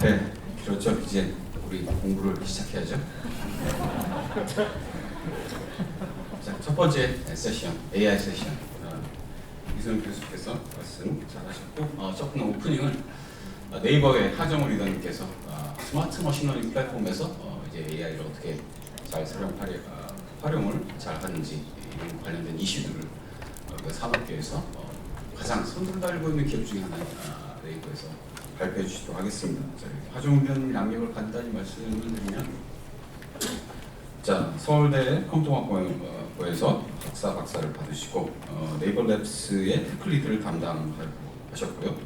네, 그렇죠. 이제 우리 공부를 시작해야죠. 자, 첫 번째 세션, AI 세션. 이승훈 교수께서 말씀 잘하셨고, 조금 오프닝은 네이버의 하정우 리더님께서 스마트 머신러닝 플랫폼에서 이제 AI를 어떻게 잘 활용을 잘 하는지 이런 관련된 이슈들을 그 산업계에서 가장 선두를 달고 있는 기업 중에 하나인 네이버에서 발표해 주시도록 하겠습니다. 하정우 리더님 양력을 간단히 말씀을 드리면, 자, 서울대 컴퓨터공학부에서 박사를 받으시고 네이버 랩스의 테크 리드를 담당하셨고요.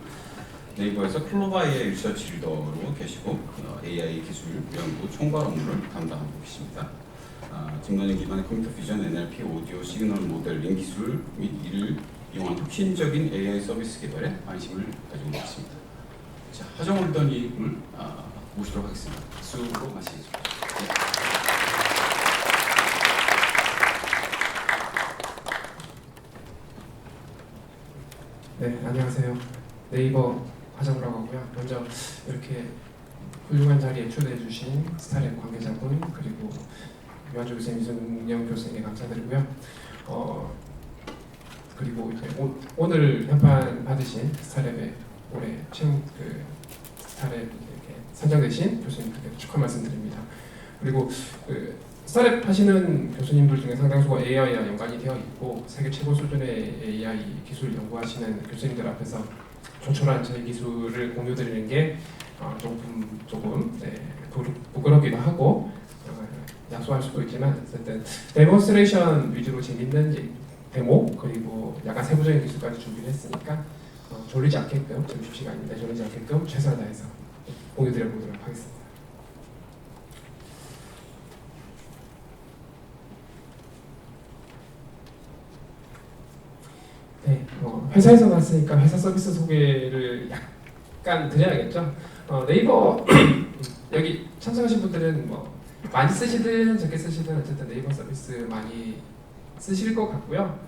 네이버에서 클로바의 리서치 리더로 계시고 AI 기술 연구 총괄 업무를 담당하고 계십니다. 딥러닝 기반의 컴퓨터 비전, NLP, 오디오, 시그널 모델링 기술 및 이를 이용한 혁신적인 AI 서비스 개발에 관심을 가지고 계십니다. 자, 하정우 리더님을 모시도록 하겠습니다. 수로 마시겠습니다. 네, 안녕하세요. 네이버 하정우라고 하고요. 먼저 이렇게 훌륭한 자리에 초대해 주신 스타랩 관계자분, 그리고 유한주 교수님, 이승영 교수님께 감사드리고요. 그리고 이제 오늘 현판 받으신 스타랩의 올해 스타랩 이렇게 선정되신 교수님들께 축하 말씀드립니다. 그리고 스타랩 하시는 교수님들 중에 상당수가 AI와 연관이 되어 있고 세계 최고 수준의 AI 기술 연구하시는 교수님들 앞에서 조촐한 저희 기술을 공유드리는 게 조금 부끄럽기도 하고 약소할 수도 있지만 어쨌든 데몬스트레이션 위주로 재밌는 데모 그리고 약간 세부적인 기술까지 준비를 했으니까 졸리지 않게끔 점심시간인데 졸리지 않게끔 최선을 다해서 공유드려 보도록 하겠습니다. 네, 회사에서 났으니까 회사 서비스 소개를 약간 드려야겠죠. 네이버 여기 참석하신 분들은 많이 쓰시든 적게 쓰시든 어쨌든 네이버 서비스 많이 쓰실 것 같고요.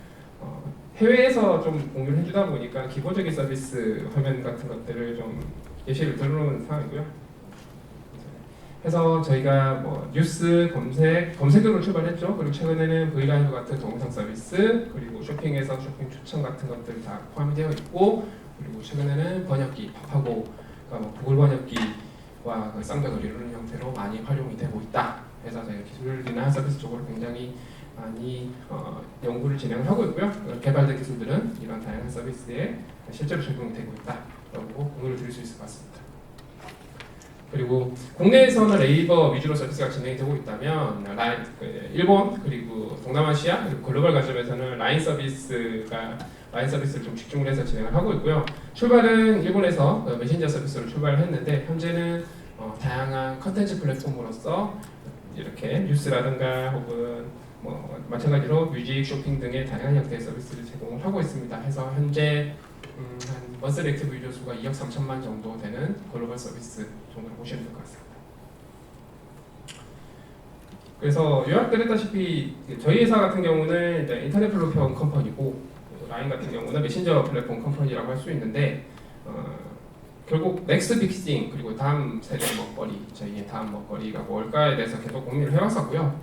해외에서 좀 공유를 해주다 보니까 기본적인 서비스 화면 같은 것들을 좀 예시를 들어놓은 상황이고요. 그래서 저희가 뉴스, 검색으로 출발했죠. 그리고 최근에는 브이라이브 같은 동영상 서비스, 그리고 쇼핑에서 쇼핑 추천 같은 것들 다 포함이 되어 있고, 그리고 최근에는 번역기, 팝하고 구글 번역기와 쌍벽을 이루는 형태로 많이 활용이 되고 있다. 그래서 저희가 기술이나 서비스 쪽으로 굉장히 많이 연구를 진행을 하고 있고요. 개발된 기술들은 이런 다양한 서비스에 실제로 적용이 되고 있다라고 공유를 드릴 수 있을 것 같습니다. 그리고 국내에서는 네이버 위주로 서비스가 진행되고 있다면 일본 그리고 동남아시아 그리고 글로벌 관점에서는 라인 서비스를 좀 집중을 해서 진행을 하고 있고요. 출발은 일본에서 메신저 서비스로 출발을 했는데 현재는 다양한 컨텐츠 플랫폼으로서 이렇게 뉴스라든가 혹은 마찬가지로 뮤직, 쇼핑 등의 다양한 형태의 서비스를 제공을 하고 있습니다. 해서 현재 한 먼슬리 액티브 유저 수가 2억 3천만 정도 되는 글로벌 서비스 정도로 보시면 될 것 같습니다. 그래서 요약드렸다시피 저희 회사 같은 경우는 이제 인터넷 플랫폼 컴퍼니고 라인 같은 경우는 메신저 플랫폼 컴퍼니라고 할 수 있는데 결국 넥스트 빅싱 그리고 다음 세대 먹거리 저희의 다음 먹거리가 뭘까에 대해서 계속 고민을 해왔었고요.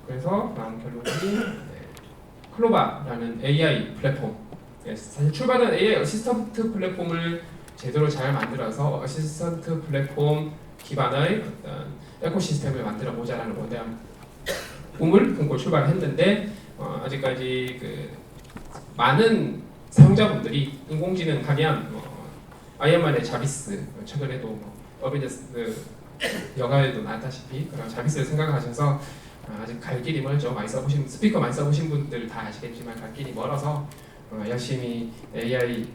그래서 나온 결론이 클로바라는 AI 플랫폼. 사실 출발은 AI 어시스턴트 플랫폼을 제대로 잘 만들어서 어시스턴트 플랫폼 기반의 어떤 에코시스템을 만들어 보자라는 원대한 꿈을 품고 출발했는데 아직까지 많은 사용자분들이 인공지능 하면 아이언만의 자비스 최근에도 어벤져스 영화에도 나왔다시피 그런 자비스를 생각하셔서 아직 갈 길이 멀죠. 스피커 많이 써보신 분들 다 아시겠지만 갈 길이 멀어서 열심히 AI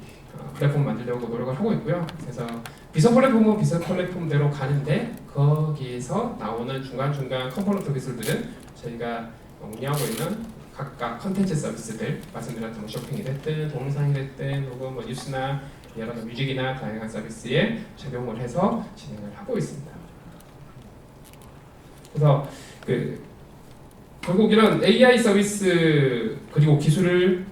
플랫폼 만들려고 노력을 하고 있고요. 그래서 비서 플랫폼은 비서 플랫폼대로 가는데 거기에서 나오는 중간중간 컴포넌트 기술들은 저희가 운영하고 있는 각각 컨텐츠 서비스들 말씀드렸던 쇼핑이 됐든 동영상이 됐든 혹은 뉴스나 여러 뮤직이나 다양한 서비스에 적용을 해서 진행을 하고 있습니다. 그래서 결국 이런 AI 서비스 그리고 기술을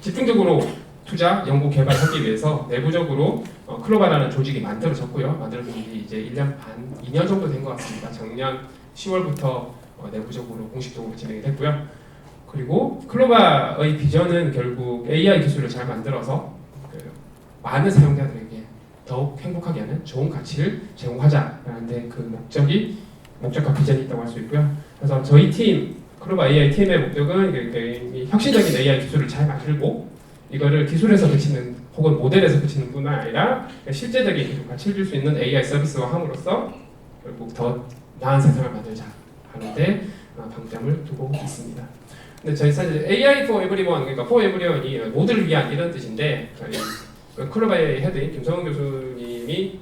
집중적으로 투자, 연구, 개발하기 위해서 내부적으로 클로바라는 조직이 만들어졌고요. 만들어진 지 이제 1년 반, 2년 정도 된 것 같습니다. 작년 10월부터 내부적으로 공식적으로 진행이 됐고요. 그리고 클로바의 비전은 결국 AI 기술을 잘 만들어서 많은 사용자들에게 더욱 행복하게 하는 좋은 가치를 제공하자라는 데 그 목적과 비전이 있다고 할 수 있고요. 그래서 저희 팀, 클로바 AI 팀의 목적은 이렇게 혁신적인 AI 기술을 잘 만들고 이거를 기술에서 그치는 혹은 모델에서 그치는 뿐만 아니라 실제적인 가치를 줄 수 있는 AI 서비스화 함으로써 결국 더 나은 세상을 만들자 하는데 방점을 두고 있습니다. 근데 저희 사실 AI for everyone, 그러니까 for everyone이 모두를 위한 이런 뜻인데 저희 클로바의 헤드인 김성훈 교수님이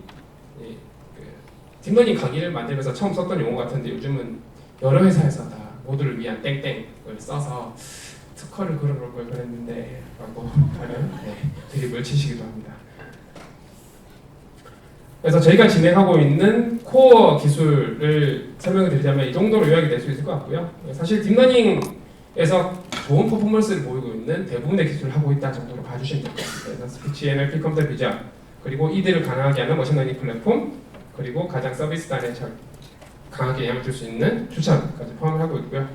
딥러닝 강의를 만들면서 처음 썼던 용어 같은데 요즘은 여러 회사에서 다 모두를 위한 땡땡을 써서 특허를 걸어볼 걸 그랬는데 라고 하는 드립을 치시기도 합니다. 그래서 저희가 진행하고 있는 코어 기술을 설명을 드리자면 이 정도로 요약이 될 수 있을 것 같고요. 사실 딥러닝에서 좋은 퍼포먼스를 보이고 있는 대부분의 기술을 하고 있다 정도로 봐주시면 될 것 같습니다. 그래서 스피치, NLP, 컴퓨터 비전, 그리고 이들을 가능하게 하는 머신러닝 플랫폼, 그리고 가장 서비스단에 강하게 영향을 줄 수 있는 추천까지 포함을 하고 있고요.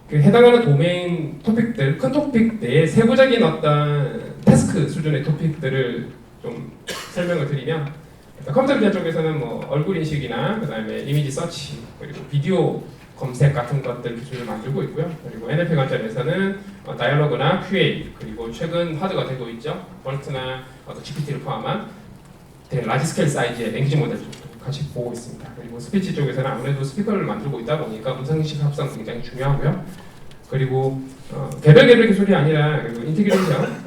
그 해당하는 도메인 토픽들, 큰 토픽 내에 세부적인 어떤 태스크 수준의 토픽들을 좀 설명을 드리면 컴퓨터 비전 쪽에서는 뭐 얼굴 인식이나 그다음에 이미지 서치 그리고 비디오 검색 같은 것들 기술을 만들고 있고요. 그리고 NLP 관점에서는 다이얼로그나 QA 그리고 최근 화두가 되고 있죠. 벌트나 GPT를 포함한 되게 라지 스케일 사이즈의 랭귀지 모델도 같이 보고 있습니다. 그리고 스피치 쪽에서는 아무래도 스피커를 만들고 있다 보니까 음성인식 합성 굉장히 중요하고요. 그리고 개별 기술이 아니라 인티그레이션,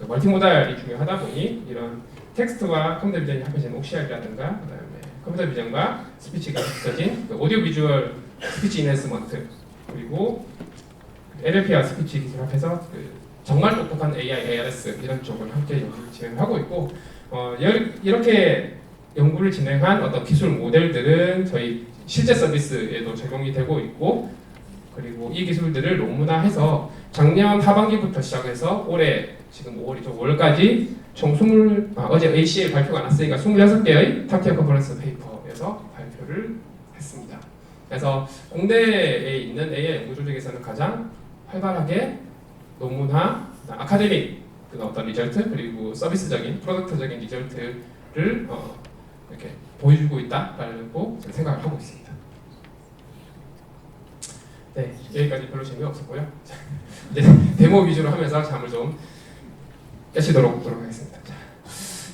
멀티모달이 중요하다 보니 이런 텍스트와 컴퓨터 비전이 합해진 OCR이라든가 그다음에 컴퓨터 비전과 스피치가 합쳐진 오디오 비주얼 스피치 인핸스먼트 그리고 NLP와 스피치 기술 합해서 정말 똑똑한 AI, ARS 이런 쪽을 함께 연구를 진행하고 있고 이렇게 연구를 진행한 어떤 기술 모델들은 저희 실제 서비스에도 적용이 되고 있고 그리고 이 기술들을 논문화해서 작년 하반기부터 시작해서 올해 지금 5월이죠. 5월까지 총 어제 ACL 발표가 났으니까 26개의 탑티어 컨퍼런스 페이퍼에서 발표를 했습니다. 그래서 공대에 있는 AI 연구 조직에서는 가장 활발하게 논문화, 아카데믹 어떤 리절트 그리고 서비스적인 프로덕트적인 리절트를 이렇게 보여주고 있다라고 생각을 하고 있습니다. 네, 여기까지 별로 재미없었고요. 이제 데모 위주로 하면서 잠을 좀 깨시도록 하겠습니다.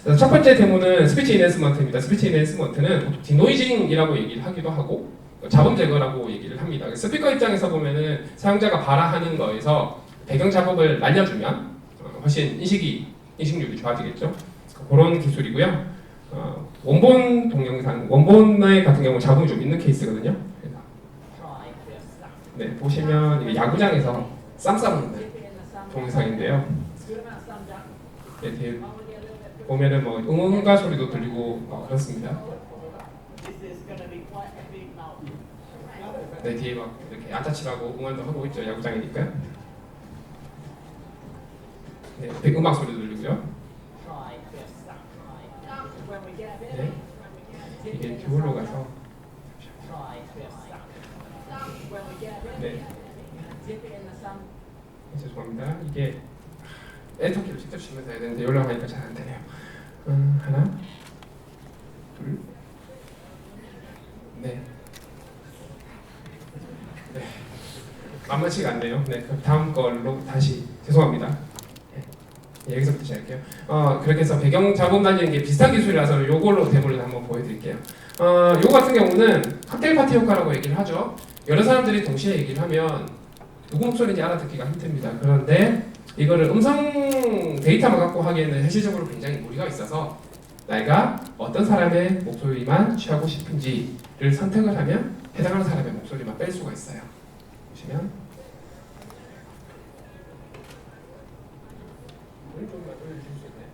자, 첫 번째 데모는 스피치 인핸스먼트입니다. 스피치 인핸스먼트는 보통 디노이징이라고 얘기를 하기도 하고 잡음 제거라고 얘기를 합니다. 스피커 입장에서 보면은 사용자가 발화하는 거에서 배경 작업을 날려주면 훨씬 인식률이 좋아지겠죠. 그런 기술이고요. 원본 동영상, 원본의 같은 경우 잡음이 좀 있는 케이스거든요. 네, 보시면 이게 야구장에서 쌈 싸먹는 동영상인데요. 네, 보면은 뭐 응원가 소리도 들리고 그렇습니다. 네, 뒤에 막 이렇게 아타치라고 응원도 하고 있죠. 야구장이니까. 네, 음악 소리도 들리고요. 네, 이게 듀얼로 가서 네, 죄송합니다. 이게 엔터키를 직접 치면서 해야 되는데 연락하니까 잘 안 되네요. 하나, 둘, 네, 네, 만만치가 않네요. 네, 그럼 다음 걸로 다시 죄송합니다. 네, 여기서부터 시작할게요. 그렇게 해서 배경 잡음 날리는 게 비슷한 기술이라서 요걸로 데모를 한번 보여드릴게요. 요거 같은 경우는 칵테일 파티 효과라고 얘기를 하죠. 여러 사람들이 동시에 얘기를 하면 누구 목소리인지 알아듣기가 힘듭니다. 그런데 이거를 음성 데이터만 갖고 하기에는 현실적으로 굉장히 무리가 있어서 내가 어떤 사람의 목소리만 취하고 싶은지를 선택을 하면 해당하는 사람의 목소리만 뺄 수가 있어요. 보시면 오른쪽만 올려주실 수 있나요?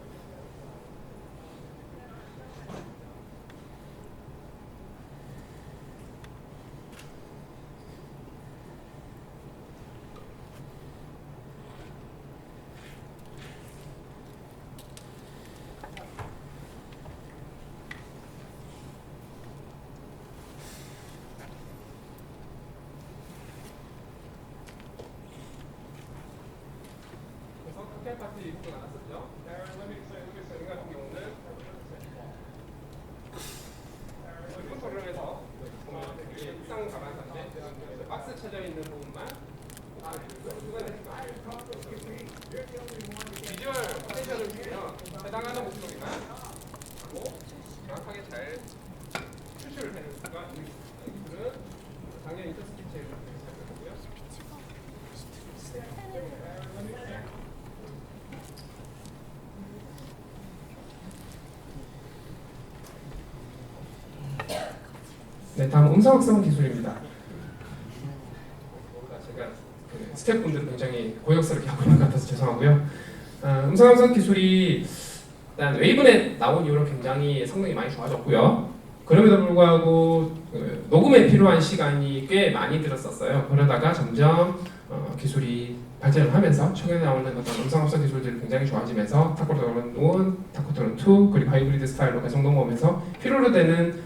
스캔 파트 입고 나왔었죠. 에어로빅스 같은 경우는 소를 해서 일상 가방인데 박스 쳐져 있는 부분만 비주얼 포텐셜을 주면 해당하는 목소리만 하고 정확하게 잘 추출을 해낼 수가 있습니다. 이 기술은 작년 인터스피치를 사용하고요. 네, 다음 음성 확성 기술입니다. 제가 스태프분들은 굉장히 고역스럽게 하고 있는 것 같아서 죄송하고요. 음성 확성 기술이 일단 웨이브넷 나온 이후로 굉장히 성능이 많이 좋아졌고요. 그럼에도 불구하고 녹음에 필요한 시간이 꽤 많이 들었었어요. 그러다가 점점 기술이 발전을 하면서 최근에 나오는 어떤 음성 합성 기술들이 굉장히 좋아지면서 타코토론 1, 타코토론 2, 그리고 하이브리드 스타일로 계속 넘어오면서 필요로 되는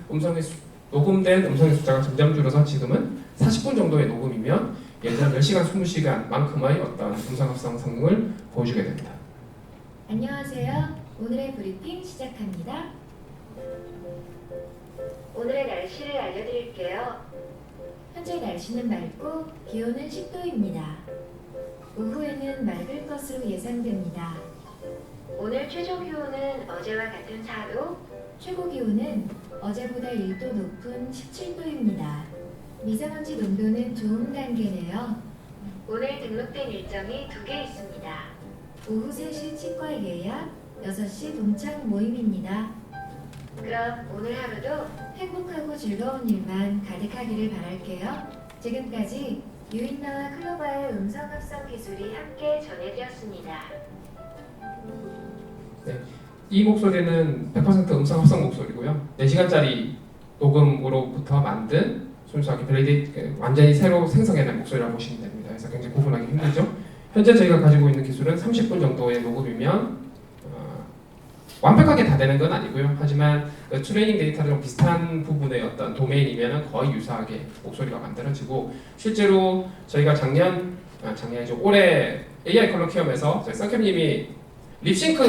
녹음된 음성의 숫자가 점점 줄어서 지금은 40분 정도의 녹음이면 예전 10시간, 20시간만큼의 어떤 음성 합성 성능을 보여주게 됩니다. 안녕하세요. 오늘의 브리핑 시작합니다. 오늘의 날씨를 알려드릴게요. 현재 날씨는 맑고 기온은 10도입니다. 오후에는 맑을 것으로 예상됩니다. 오늘 최저 기온은 어제와 같은 4도, 최고 기온은 어제보다 1도 높은 17도입니다. 미세먼지 농도는 좋은 단계네요. 오늘 등록된 일정이 2개 있습니다. 오후 3시 치과 예약, 6시 동창 모임입니다. 그럼 오늘 하루도 행복하고 즐거운 일만 가득하기를 바랄게요. 지금까지 유인나와 클로바의 음성 합성 기술이 함께 전해드렸습니다. 네, 이 목소리는 100% 음성 합성 목소리고요. 4시간짜리 녹음으로부터 만든 순수하게 완전히 새로 생성해낸 목소리라고 보시면 됩니다. 그래서 굉장히 구분하기 힘들죠. 현재 저희가 가지고 있는 기술은 30분 정도의 녹음이면 완벽하게 다 되는 건 아니고요. 하지만 트레이닝 데이터랑 비슷한 부분의 어떤 도메인이면 거의 유사하게 목소리가 만들어지고 실제로 저희가 작년이죠. 올해 AI 컬러 키엄에서 저희 썬캠님이 립싱크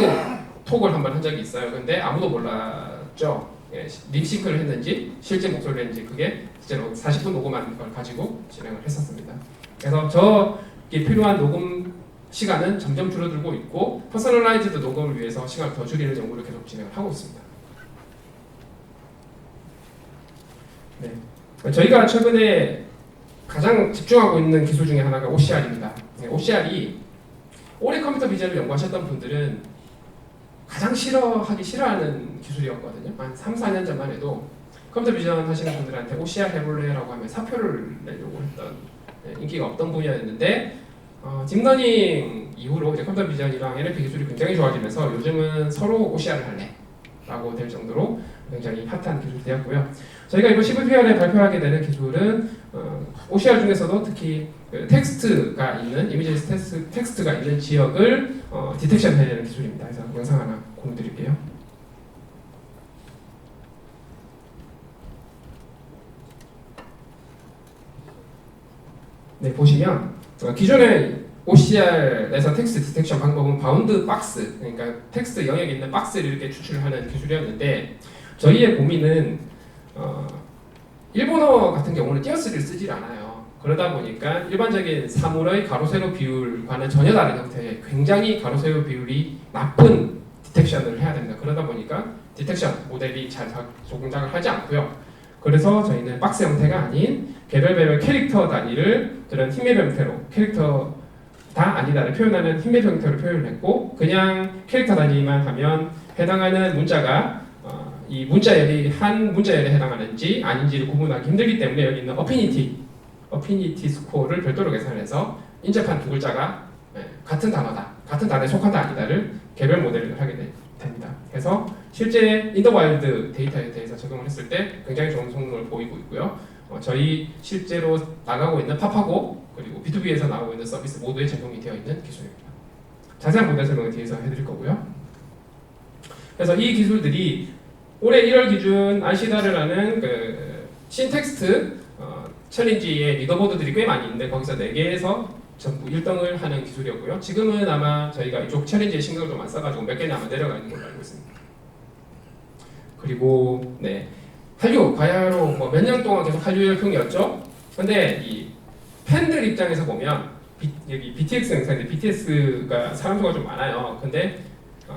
톡을 한번 한 적이 있어요. 근데 아무도 몰랐죠. 립싱크를 했는지 실제 목소리를 했는지 그게 실제로 40분 녹음한 걸 가지고 진행을 했었습니다. 그래서 저게 필요한 녹음 시간은 점점 줄어들고 있고 퍼스널라이즈드 녹음을 위해서 시간을 더 줄이는 연구를 계속 진행을 하고 있습니다. 네. 저희가 최근에 가장 집중하고 있는 기술 중에 하나가 OCR입니다. 네, OCR이 오래 컴퓨터 비전을 연구하셨던 분들은 가장 싫어하는 기술이었거든요. 한 3, 4년 전만 해도 컴퓨터 비전 하시는 분들한테 OCR 해볼래라고 하면 사표를 내려고 했던 인기가 없던 분야였는데 딥러닝 이후로 이제 컴퓨터 비전이랑 NLP 기술이 굉장히 좋아지면서 요즘은 서로 OCR을 할래 라고 될 정도로 굉장히 핫한 기술이 되었고요. 저희가 이번 CVPR에 발표하게 되는 기술은 OCR 중에서도 특히 텍스트가 있는 이미지 텍스트가 있는 지역을 디텍션 해내는 기술입니다. 그래서 영상 하나 공유드릴게요. 네, 보시면 기존의 OCR에서 텍스트 디텍션 방법은 바운드 박스, 그러니까 텍스트 영역에 있는 박스를 이렇게 추출하는 기술이었는데 저희의 고민은 일본어 같은 경우는 띄어쓰기를 쓰질 않아요. 그러다 보니까 일반적인 사물의 가로 세로 비율과는 전혀 다른 형태의 굉장히 가로 세로 비율이 나쁜 디텍션을 해야 됩니다. 그러다 보니까 디텍션 모델이 잘 동작을 하지 않고요. 그래서 저희는 박스 형태가 아닌 개별별 캐릭터 단위를 그런 힘맵 형태로 캐릭터 다 아니다를 표현하는 힘맵 형태로 표현을 했고 그냥 캐릭터 단위만 하면 해당하는 문자가 이 문자열이 한 문자열에 해당하는지 아닌지를 구분하기 힘들기 때문에 여기 있는 어피니티 스코어를 별도로 계산해서 인접한 두 글자가 같은 단어다, 같은 단어에 속한다 아니다를 개별 모델을 하게 됩니다. 그래서 실제 인더와일드 데이터에 대해서 적용을 했을 때 굉장히 좋은 성능을 보이고 있고요. 저희 실제로 나가고 있는 팝하고 그리고 B2B에서 나오고 있는 서비스 모두에 적용이 되어 있는 기술입니다. 자세한 모델 설명을 뒤에서 해드릴 거고요. 그래서 이 기술들이 올해 1월 기준 아이시다르라는 신텍스트 챌린지의 리더보드들이 꽤 많이 있는데 거기서 4개에서 전부 1등을 하는 기술이었고요. 지금은 아마 저희가 이쪽 챌린지에 신경을 좀 안 써가지고 몇 개는 아마 내려가 있는 걸로 알고 있습니다. 그리고 네, 한류 바야흐로 뭐 몇 년 동안 계속 한류 열풍이었죠. 근데 이 팬들 입장에서 보면 여기 BTS 영상인데 BTS가 사람 수가 좀 많아요. 근데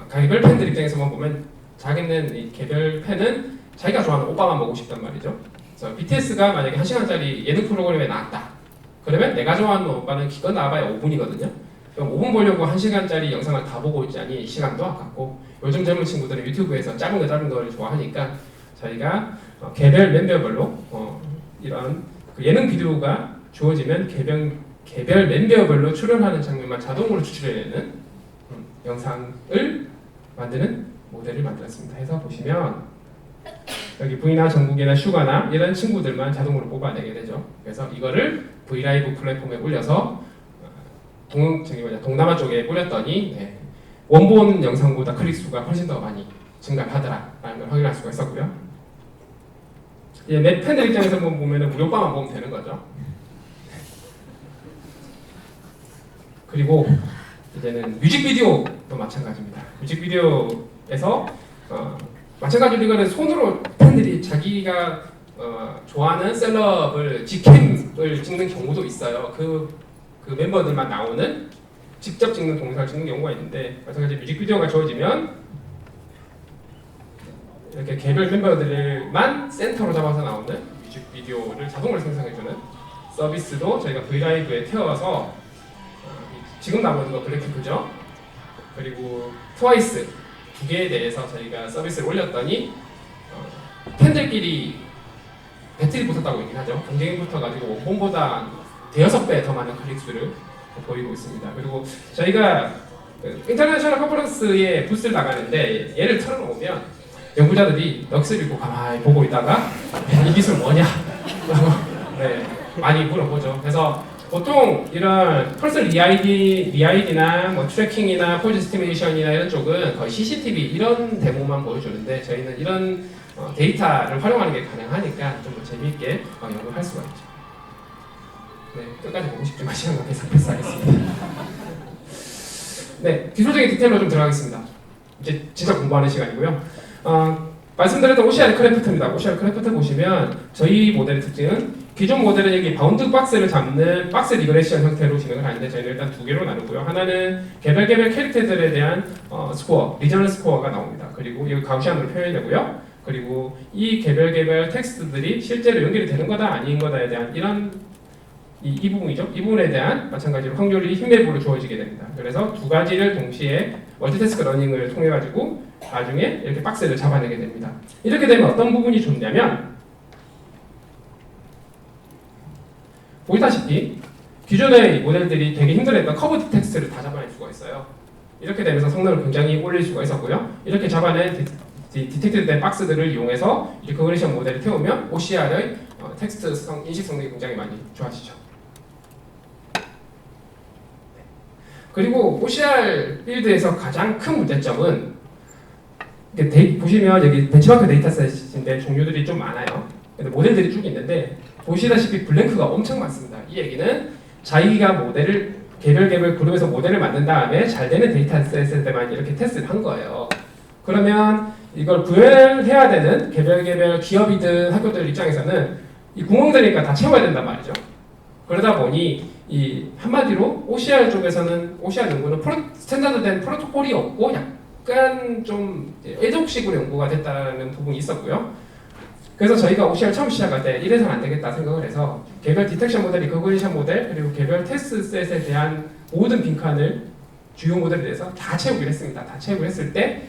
개별 팬들 입장에서만 보면 자기는 이 개별 팬은 자기가 좋아하는 오빠만 보고 싶단 말이죠. 그래서 BTS가 만약에 1시간짜리 예능 프로그램에 나왔다. 그러면 내가 좋아하는 오빠는 기껏 나와봐야 5분이거든요. 그럼 5분 보려고 1시간짜리 영상을 다 보고 있자니 시간도 아깝고 요즘 젊은 친구들은 유튜브에서 짧은 걸 좋아하니까 저희가 개별 멤버별로 이런 그 예능 비디오가 주어지면 개별 멤버별로 출연하는 장면만 자동으로 추출해내는 영상을 만드는 모델을 만들었습니다. 해서 보시면 여기 V나 정국이나 슈가나 이런 친구들만 자동으로 뽑아내게 되죠. 그래서 이거를 브이라이브 플랫폼에 올려서 동남아 쪽에 올렸더니 네, 원본 영상보다 클릭 수가 훨씬 더 많이 증가하더라라는 걸 확인할 수가 있었고요. 이제 내 팬들 입장에서 보면은 무료방만 보면 되는 거죠. 그리고 이제는 뮤직비디오도 마찬가지입니다. 뮤직비디오에서 마찬가지로 이거는 손으로 팬들이 자기가 좋아하는 셀럽을 직캠을 찍는 경우도 있어요. 그 멤버들만 나오는 직접 찍는 동영상을 찍는 경우가 있는데 마찬가지로 뮤직비디오가 주어지면 이렇게 개별 멤버들만 센터로 잡아서 나오는 뮤직비디오를 자동으로 생성해주는 서비스도 저희가 브이라이브에 태워서 지금 나오는 거 블랙핑크죠. 그리고 트와이스 두 개에 대해서 저희가 서비스를 올렸더니 팬들끼리 배틀이 붙었다고 얘기는 하죠. 경쟁이 붙어가지고 원본보다 대여섯 배 더 많은 클릭수를 보이고 있습니다. 그리고 저희가 인터내셔널 컨퍼런스에 부스를 나가는데 얘를 틀어놓으면 연구자들이 넋을 잃고 가만히 보고 있다가 이 기술 뭐냐? 네, 많이 물어보죠. 그래서 보통 이런 퍼스널 리아이디나 뭐 트래킹이나 포즈 스티메이션이나 이런 쪽은 거의 CCTV 이런 데모만 보여주는데 저희는 이런 데이터를 활용하는 게 가능하니까 좀 더 재미있게 연구를 할 수가 있죠. 네, 끝까지 보고 싶지만 시간 관계상 패스하겠습니다. 네, 기술적인 디테일로 좀 들어가겠습니다. 이제 진짜 공부하는 시간이고요. 말씀드렸던 OCR 크래프트입니다. OCR 크래프트 보시면 저희 모델의 특징은 기존 모델은 여기 바운드 박스를 잡는 박스 리그레션 형태로 진행을 하는데 저희는 일단 두 개로 나누고요. 하나는 개별 캐릭터들에 대한 스코어, 리저널 스코어가 나옵니다. 그리고 이거 가우시안으로 표현되고요. 그리고 이 개별 텍스트들이 실제로 연결이 되는 거다 아닌 거다에 대한 이런 이 부분이죠. 이 부분에 대한 마찬가지로 확률이 힘맵으로 주어지게 됩니다. 그래서 두 가지를 동시에 멀티태스크 러닝을 통해 가지고 나중에 이렇게 박스를 잡아내게 됩니다. 이렇게 되면 어떤 부분이 좋냐면 보시다시피 기존의 모델들이 되게 힘들어했던 커브 텍스트를 다 잡아낼 수가 있어요. 이렇게 되면서 성능을 굉장히 올릴 수가 있었고요. 이렇게 잡아낸 디텍트된 박스들을 이용해서 리커그니션 모델을 태우면 OCR의 텍스트 인식 성능이 굉장히 많이 좋아지죠. 그리고 OCR 필드에서 가장 큰 문제점은 보시면 여기 벤치마크 데이터셋인데 종류들이 좀 많아요. 근데 모델들이 쭉 있는데 보시다시피 블랭크가 엄청 많습니다. 이 얘기는 자기가 모델을 개별 그룹에서 모델을 만든 다음에 잘 되는 데이터셋에만 이렇게 테스트를 한 거예요. 그러면 이걸 구현해야 되는 개별 기업이든 학교들 입장에서는 이 구멍들이니까 다 채워야 된단 말이죠. 그러다 보니 이 한마디로 OCR 쪽에서는 OCR 연구는 스탠다드된 프로토콜이 없고 약간 좀 애독식으로 연구가 됐다는 부분이 있었고요. 그래서 저희가 OCR 처음 시작할 때 이래서는 안 되겠다 생각을 해서 개별 디텍션 모델, 리커그니션 모델, 그리고 개별 테스트셋에 대한 모든 빈칸을 주요 모델에 대해서 다 채우기로 했습니다. 다 채우기로 했을 때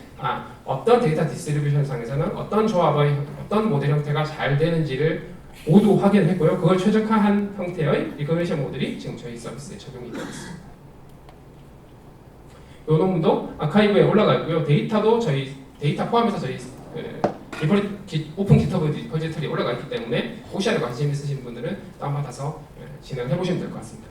어떤 데이터 디스트리뷰션 상에서는 어떤 조합의 어떤 모델 형태가 잘 되는지를 모두 확인을 했고요. 그걸 최적화한 형태의 리커그니션 모델이 지금 저희 서비스에 적용이 되어 있습니다. 이 논문도 아카이브에 올라가 있고요. 데이터도 저희 데이터 포함해서 저희 오픈 기터브 리포지터리에 올라가 있기 때문에 OCR에 관심 있으신 분들은 다운받아서 진행해 보시면 될 것 같습니다.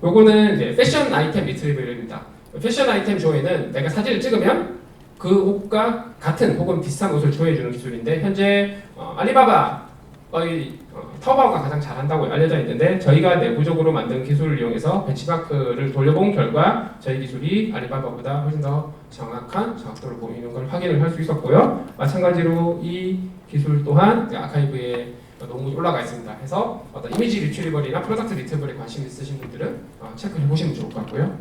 요거는 이제 패션 아이템 리트리버입니다. 패션 아이템 조회는 내가 사진을 찍으면 그 옷과 같은 혹은 비슷한 옷을 조회해주는 기술인데 현재 알리바바의 타오바오가 가장 잘한다고 알려져 있는데 저희가 내부적으로 만든 기술을 이용해서 벤치마크를 돌려본 결과 저희 기술이 알리바바보다 훨씬 더 정확한 정확도를 보이는 걸 확인을 할 수 있었고요. 마찬가지로 이 기술 또한 아카이브에 논문이 올라가 있습니다. 해서 어떤 이미지 리트리버리나 프로덕트 리트리버리에 관심 있으신 분들은 체크해 보시면 좋을 것 같고요.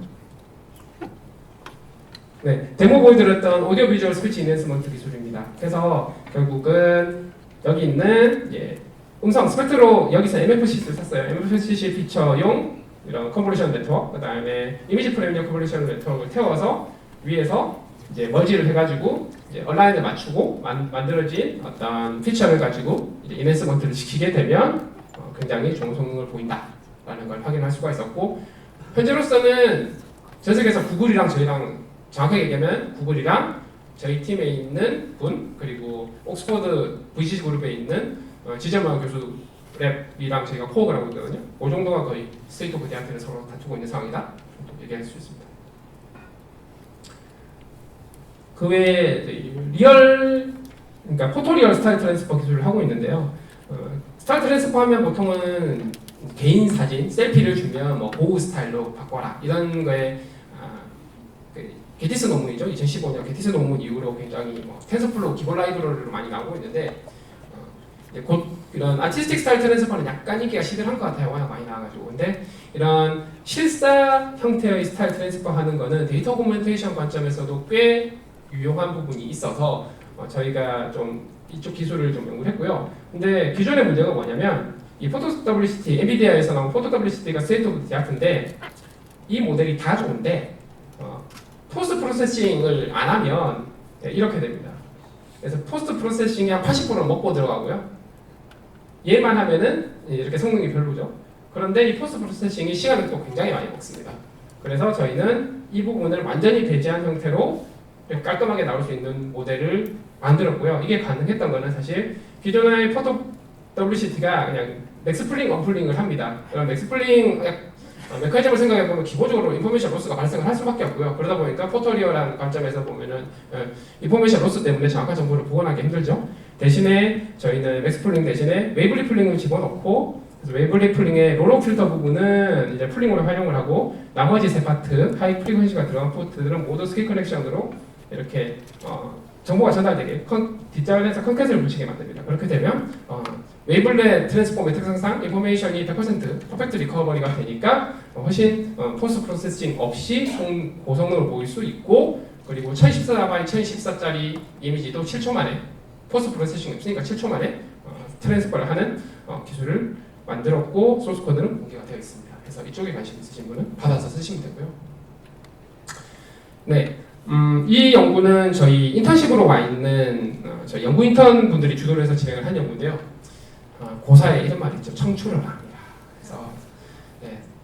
네, 데모 보여드렸던 오디오 비주얼 스피치 인핸스먼트 기술입니다. 그래서 결국은 여기 있는 음성 스펙트로 여기서 MFC를 샀어요. MFC 피처용 이런 컨볼루션 네트워크, 그 다음에 이미지 프레임용 컨볼루션 네트워크를 태워서 위에서 이제 머지를 해가지고 이제 얼라인을 맞추고 만들어진 어떤 피처를 가지고 이제 인핸스먼트를 시키게 되면 굉장히 좋은 성능을 보인다라는 걸 확인할 수가 있었고, 현재로서는 전 세계에서 구글이랑 저희랑 정확하게 얘기하면 구글이랑 저희 팀에 있는 분, 그리고 옥스퍼드 VCC 그룹에 있는 지재만 교수 랩이랑 저희가 코업을 하고 있거든요. 그 정도가 거의 스테이트 오브 디아트를 서로 다투고 있는 상황이다 정도 얘기할 수 있습니다. 그 외에 리얼, 그러니까 포토리얼 스타일 트랜스퍼 기술을 하고 있는데요. 스타일 트랜스퍼 하면 보통은 개인 사진, 셀피를 주면 뭐 고우 스타일로 바꿔라 이런 거에 게티스 논문이죠. 2015년 게티스 논문 이후로 굉장히 텐서플로우 기본 라이브러리로 많이 나오고 있는데 곧 이런 아티스틱 스타일 트랜스퍼는 약간 인기가 시들한 것 같아요. 워낙 많이 나와가지고. 근데 이런 실사 형태의 스타일 트랜스퍼 하는 거는 데이터 오그멘테이션 관점에서도 꽤 유용한 부분이 있어서 저희가 좀 이쪽 기술을 좀 연구를 했고요. 근데 기존의 문제가 뭐냐면 이 포토 WCT, 엔비디아에서 나온 포토 WCT가 스테이트 오브 디 아트인데 이 모델이 다 좋은데 포스트 프로세싱을 안 하면 이렇게 됩니다. 그래서 포스트 프로세싱이 한 80%는 먹고 들어가고요. 얘만 하면은 이렇게 성능이 별로죠. 그런데 이 포스트 프로세싱이 시간을 또 굉장히 많이 먹습니다. 그래서 저희는 이 부분을 완전히 배제한 형태로 깔끔하게 나올 수 있는 모델을 만들었고요. 이게 가능했던 거는 사실 기존의 포토 WCT가 그냥 맥스플링, 언플링을 합니다. 그럼 맥스플링 메커니즘을 생각해보면 기본적으로 인포메이션 로스가 발생을 할 수밖에 없고요. 그러다 보니까 포토리어라는 관점에서 보면은 인포메이션 로스 때문에 정확한 정보를 보관하기 힘들죠. 대신에 저희는 맥스플링 대신에 웨이브 리플링을 집어넣고, 그래서 웨이브 리플링의 롤업 필터 부분은 이제 플링으로 활용을 하고, 나머지 세 파트 하이 프리퀀시가 들어간 포트들은 모두 스킬 커넥션으로 이렇게 정보가 전달되게 뒷자리에서 컨캣을 붙이게 만듭니다. 그렇게 되면 웨이블렛 트랜스폼의 특성상 인포메이션이 100% 퍼펙트 리커버리가 되니까 훨씬 포스트 프로세싱 없이 고성능을 보일 수 있고, 그리고 1014x 1014짜리 이미지도 7초 만에 포스트 프로세싱이 없으니까 7초 만에 트랜스퍼를 하는 기술을 만들었고, 소스 코드는 공개가 되어 있습니다. 그래서 이쪽에 관심 있으신 분은 받아서 쓰시면 되고요. 네. 이 연구는 저희 인턴십으로 와 있는 저희 연구 인턴 분들이 주도를 해서 진행을 한 연구인데요. 고사에 이런 말이 있죠. 청출을 합니다. 그래서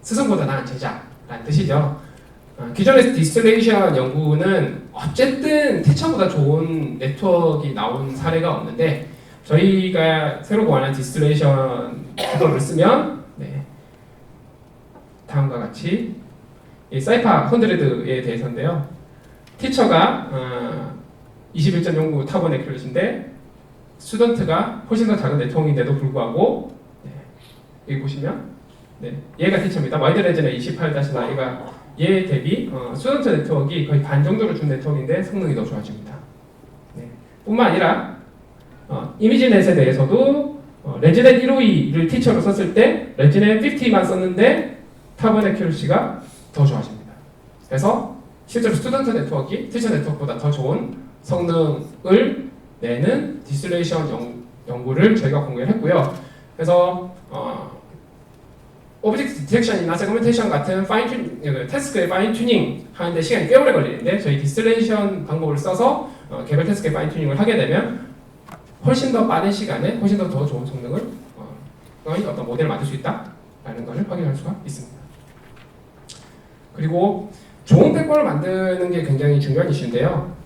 스승보다 나은 제자라는 뜻이죠. 기존의 디스틸레이션 연구는 어쨌든 티처보다 좋은 네트워크가 나온 사례가 없는데, 저희가 새로 고안한 디스틸레이션 구도를 쓰면 다음과 같이 이 사이파 100에 대해서인데요. 티처가 21.09 타번 에큐레시인데 스튜던트가 훨씬 더 작은 네트워크인데도 불구하고 여기 보시면 얘가 티처입니다. 와이드 레진의 28-4얘가 얘 대비 스튜던트 네트워크가 거의 반 정도를 준 네트워크인데 성능이 더 좋아집니다. 뿐만 아니라 이미지넷에 대해서도 레지넷 152를 티처로 썼을 때 레지넷 50만 썼는데 타번 에큐레시가 더 좋아집니다. 그래서 실제로 스튜던트 네트워크가 티처 네트워크보다 더 좋은 성능을 내는 디스틸레이션 연구를 저희가 공개를 했고요. 그래서 오브젝트 디텍션이나 세그멘테이션 같은 태스크의 파인 튜닝 하는데 시간이 꽤 오래 걸리는데, 저희 디스틸레이션 방법을 써서 개별 태스크의 파인 튜닝을 하게 되면 훨씬 더 빠른 시간에 훨씬 더 좋은 성능을 어떤 모델을 만들 수 있다라는 것을 확인할 수가 있습니다. 그리고 좋은 백본을 만드는 게 굉장히 중요한 이슈인데요.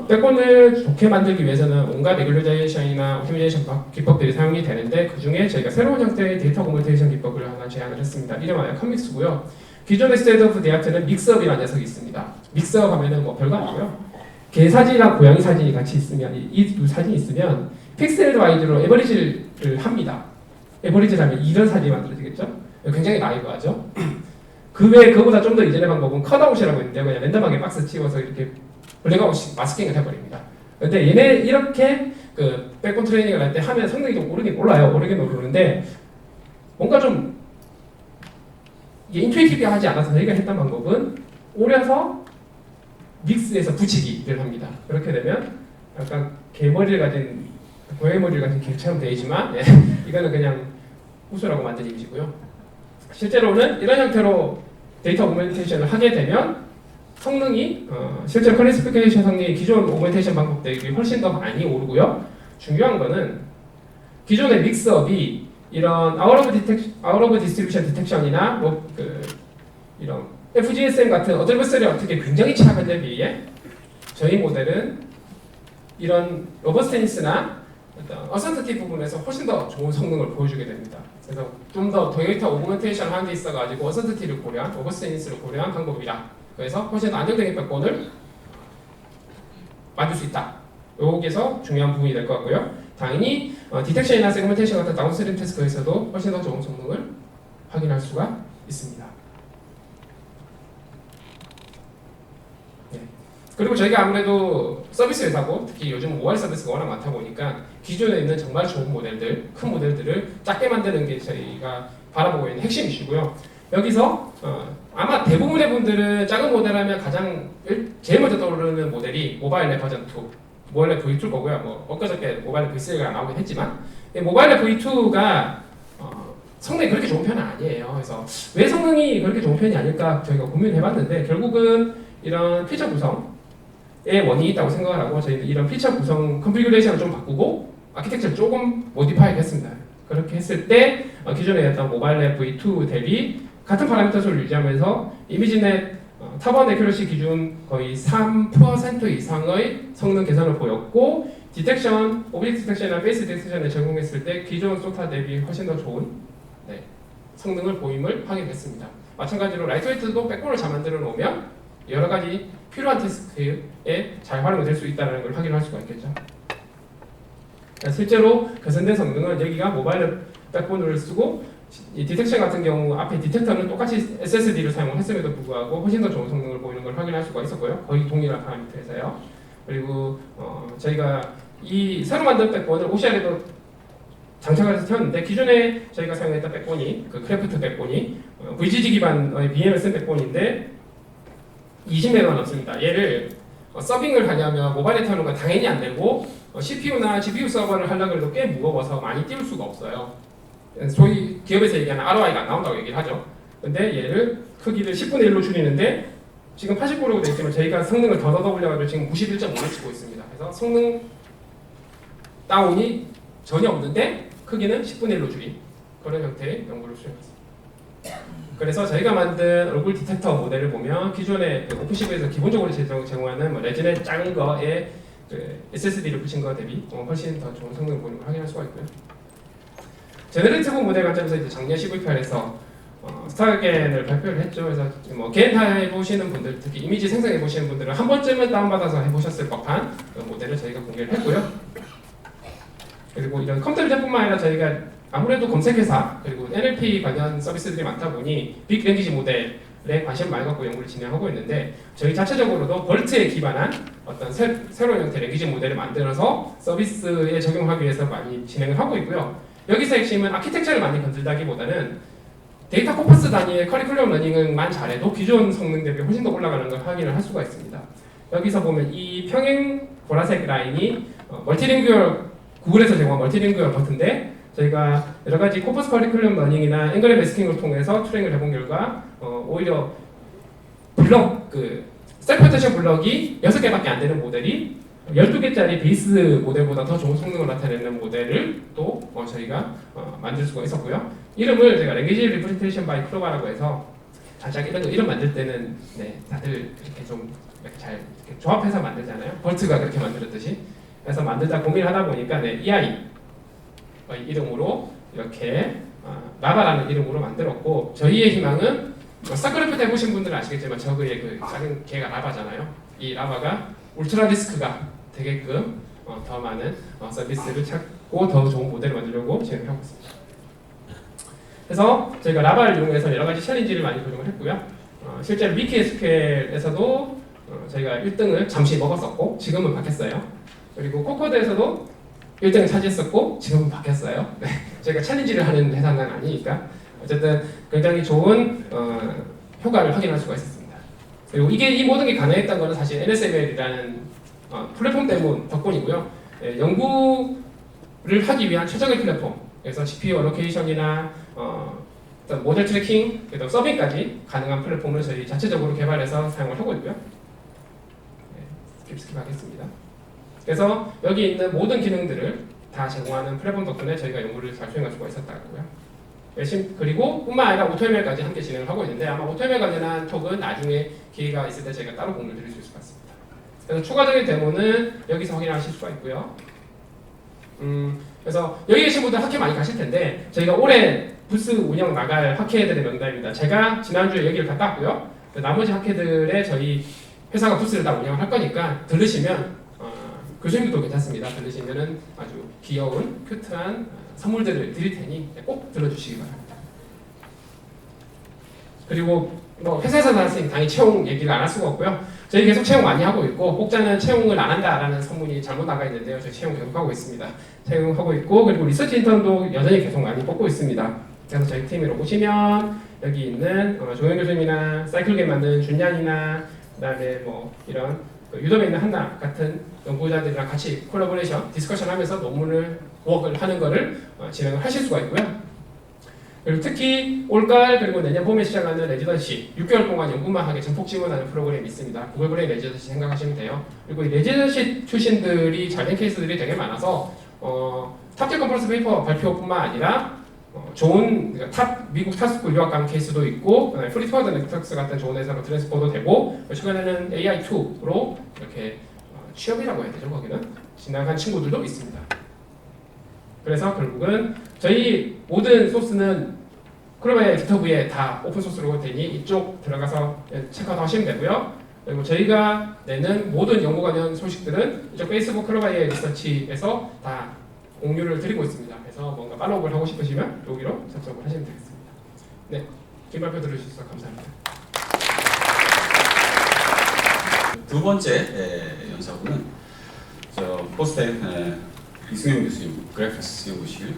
백본을 좋게 만들기 위해서는 온갖 레귤레이션이나 오토메이션 기법들이 사용이 되는데, 그 중에 저희가 새로운 형태의 데이터 오그멘테이션 기법을 하나 제안을 했습니다. 이름하여 컴믹스고요. 기존의 스테이트 오브 디 아트는 믹스업이라는 녀석이 있습니다. 믹스업 하면은 뭐 별거 아니고요. 개 사진이랑 고양이 사진이 같이 있으면, 이 두 사진이 있으면 픽셀 와이즈로 에버리지를 합니다. 에버리지라면 이런 사진이 만들어지겠죠. 굉장히 나이브하죠. 그 외에 그보다 좀 더 이전의 방법은 컷아웃이라고 있는데 그냥 랜덤하게 박스 찍어서 이렇게 블랙아웃 마스킹을 해버립니다. 근데 얘네 이렇게 그 백본 트레이닝을 할 때 하면 성능이 좀 오르긴 오르는데 뭔가 좀 인투이티브하지 않아서 저희가 했던 방법은 오려서 믹스해서 붙이기를 합니다. 그렇게 되면 약간 개머리를 가진 고양이 머리를 가진 개처럼 되지만 이거는 그냥 우수라고 만든 이미지고요. 실제로는 이런 형태로 데이터 오그멘테이션을 하게 되면 성능이 실제로 클래시피케이션 성능이 기존 오그멘테이션 방법 대비 훨씬 더 많이 오르고요. 중요한 거는 기존의 믹스업이 이런 아웃 오브 디스트리뷰션 디텍션이나 이런 FGSM 같은 어드버서리 어떻게 굉장히 취약한 데 비해 저희 모델은 이런 로버스테니스나 어센티티 부분에서 훨씬 더 좋은 성능을 보여주게 됩니다. 그래서 좀 더 데이터 오그멘테이션 하는 데 있어가지고 어센티티를 고려한, 로버스테니스를 고려한 방법이다. 그래서 훨씬 더 안정적인 백본을 만들 수 있다. 여기서 중요한 부분이 될 것 같고요. 당연히 디텍션이나 세그멘테이션 같은 다운스트림 태스크에서도 훨씬 더 좋은 성능을 확인할 수가 있습니다. 네. 그리고 저희가 아무래도 서비스 회사고 특히 요즘 모바일 서비스가 워낙 많다 보니까 기존에 있는 정말 좋은 모델들, 큰 모델들을 작게 만드는 게 저희가 바라보고 있는 핵심 이슈고요. 여기서 아마 대부분의 분들은 작은 모델 하면 제일 먼저 떠오르는 모델이 모바일 랩 버전 2, 모바일 랩 V2 거고요. 뭐 엊그저께 모바일 랩 V3가 나오긴 했지만 모바일 랩 V2가 성능이 그렇게 좋은 편은 아니에요. 그래서 왜 성능이 그렇게 좋은 편이 아닐까 저희가 고민해봤는데 결국은 이런 피처 구성에 원인이 있다고 생각을 하고 저희는 이런 피처 구성 컨피규레이션을 좀 바꾸고 아키텍처를 조금 모디파이를 했습니다. 그렇게 했을 때 기존에 했던 모바일 랩 V2 대비 같은 파라미터 수를 유지하면서 이미지넷 타번 에큐러시 기준 거의 3% 이상의 성능 개선을 보였고 디텍션, 오브젝트 디텍션이나 페이스 디텍션을 제공했을 때 기존 소타 대비 훨씬 더 좋은 성능을 보임을 확인했습니다. 마찬가지로 라이트웨이트도 백본을 잘 만들어 놓으면 여러 가지 필요한 태스크에 잘 활용이 될 수 있다는 걸 확인할 수가 있겠죠. 실제로 개선된 성능은 여기가 모바일 백본을 쓰고 이 디텍션 같은 경우 앞에 디텍터는 똑같이 SSD를 사용을 했음에도 불구하고 훨씬 더 좋은 성능을 보이는 걸 확인할 수가 있었고요. 거의 동일한 파라미터에서요. 그리고 저희가 이 새로 만든 백본을 OCR에도 장착을 해서 태웠는데 기존에 저희가 사용했던 백본이 그 크래프트 백본이 VGG 기반의 BM을 쓴 백본인데 20메가가 넘습니다. 얘를 서빙을 하려면 모바일에 태우는 건 당연히 안 되고 CPU나 GPU 서버를 하려고 해도 꽤 무거워서 많이 띄울 수가 없어요. 소위 기업에서 얘기하는 ROI가 안 나온다고 얘기를 하죠. 근데 얘를 크기를 10분의 1로 줄이는데 지금 89라고 되어 있지만 저희가 성능을 더 올려가지고 지금 91.5를 치고 있습니다. 그래서 성능 다운이 전혀 없는데 크기는 10분의 1로 줄인 그런 형태의 연구를 수행했습니다. 그래서 저희가 만든 얼굴 디텍터 모델을 보면 기존의 오픈시브에서 기본적으로 제공하는 레진의 작은 거에 SSD를 붙인 거 대비 훨씬 더 좋은 성능을 보이는 걸 확인할 수가 있고요. 제너레이티브 모델 관점에서 이제 작년 12편에서 스타겐을 발표를 했죠. 그래서 겐 해보시는 분들, 특히 이미지 생성해 보시는 분들은 한 번쯤은 다운받아서 해보셨을 법한 모델을 저희가 공개를 했고요. 그리고 이런 컴퓨터 제품만 아니라 저희가 아무래도 검색회사 그리고 NLP 관련 서비스들이 많다 보니 빅 랭귀지 모델에 관심을 많이 갖고 연구를 진행하고 있는데 저희 자체적으로도 벌트에 기반한 어떤 새로운 형태의 랭귀지 모델을 만들어서 서비스에 적용하기 위해서 많이 진행을 하고 있고요. 여기서 핵심은 아키텍처를 많이 건들다기보다는 데이터 코퍼스 단위의 커리큘럼 러닝만 잘해도 기존 성능 대비 훨씬 더 올라가는 걸 확인을 할 수가 있습니다. 여기서 보면 이 평행 보라색 라인이 멀티링구얼 구글에서 제공한 멀티링구얼 버튼인데 저희가 여러 가지 코퍼스 커리큘럼 러닝이나 앵글의 매스킹을 통해서 트레이닝을 해본 결과 오히려 블럭 셀프-포텐셜 블럭이 6개밖에 안 되는 모델이 12개짜리 베이스 모델보다 더 좋은 성능을 나타내는 모델을 또 저희가 만들 수가 있었고요. 이름을 제가 랭귀지 리프레젠테이션 바이 크로바라고 해서 자작 이런 거 이름 만들 때는 다들 이렇게 좀 잘 조합해서 만들잖아요. 벌트가 그렇게 만들었듯이. 그래서 만들다 고민하다 보니까 EI 이름으로 이렇게 라바라는 이름으로 만들었고 저희의 희망은 스타크래프트 해보신 분들은 아시겠지만 저그의 그 작은 개가 라바잖아요. 이 라바가 울트라 리스크가 되게끔 더 많은 서비스를 찾고 더 좋은 모델을 만들려고 진행하고 있습니다. 그래서 저희가 라바를 이용해서 여러 가지 챌린지를 많이 조정을 했고요. 실제로 위키 SQL에서도 저희가 1등을 잠시 먹었었고 지금은 바뀌었어요. 그리고 코코드에서도 1등을 차지했었고 지금은 바뀌었어요. 네, 저희가 챌린지를 하는 회사는 아니니까 어쨌든 굉장히 좋은 효과를 확인할 수가 있었습니다. 그리고 이 모든 게 가능했던 것은 사실 NSML이라는 플랫폼 때문 덕분이고요. 연구를 하기 위한 최적의 플랫폼, 그래서 GPU 어로케이션이나 어떤 모델 트래킹, 그다음 서빙까지 가능한 플랫폼을 저희 자체적으로 개발해서 사용을 하고 있고요. 스킵하겠습니다. 그래서 여기 있는 모든 기능들을 다 제공하는 플랫폼 덕분에 저희가 연구를 잘 수행할 수가 있었다고요. 그리고 뿐만 아니라 오토ML까지 함께 진행을 하고 있는데 아마 오토ML 관련한 톡은 나중에 기회가 있을 때 저희가 따로 공유를 드릴 수 있을 것 같습니다. 그래서 추가적인 데모는 여기서 확인하실 수가 있고요. 그래서 여기 계신 분들 학회 많이 가실 텐데 저희가 올해 부스 운영 나갈 학회들의 명단입니다. 제가 지난주에 여기를 갔다 왔고요. 나머지 학회들의 저희 회사가 부스를 다 운영을 할 거니까 들으시면 교수님들도 괜찮습니다. 들으시면은 아주 귀여운 큐트한 선물들을 드릴 테니 꼭 들어주시기 바랍니다. 그리고 뭐 회사에서 나왔으니 당연히 채용 얘기를 안 할 수가 없고요. 저희 계속 채용 많이 하고 있고 혹자는 채용을 안 한다라는 소문이 잘못 나가 있는데요. 저희 채용 계속 하고 있습니다. 채용하고 있고 그리고 리서치 인턴도 여전히 계속 많이 뽑고 있습니다. 그래서 저희 팀으로 오시면 여기 있는 조영 교수님이나 사이클게임 만든 준양이나 그다음에 뭐 이런 유덤에 있는 한나 같은 연구자들이랑 같이 콜라보레이션, 디스커션 하면서 논문을 워크를 하는 거를 진행을 하실 수가 있고요. 그리고 특히 올가을 그리고 내년 봄에 시작하는 레지던시 6개월 동안 연구만 하게 전폭 지원하는 프로그램이 있습니다. 구글 브레인 레지던시 생각하시면 돼요. 그리고 이 레지던시 출신들이 잘된 케이스들이 되게 많아서 탑tier 컨퍼런스 페이퍼 발표뿐만 아니라 좋은 그러니까 탑 미국 타스쿨 유학 간 케이스도 있고 프리트워드 네트워크스 같은 좋은 회사로 트랜스포도 되고 최근에는 AI2로 이렇게 취업이라고 해야 되죠 거기는 지나간 친구들도 있습니다. 그래서 결국은 저희 모든 소스는 클로바의 기터브에 다 오픈 소스로 되니 이쪽 들어가서 체크아웃 하시면 되고요. 그리고 저희가 내는 모든 연구 관련 소식들은 이쪽 페이스북 클로바의 리서치에서 다 공유를 드리고 있습니다. 그래서 뭔가 팔로우를 하고 싶으시면 여기로 접속을 하시면 되겠습니다. 네, 긴 발표 들어주셔서 감사합니다. 두 번째 연사부는 저 포스텍 이승현 교수님, 그래픽스 연구실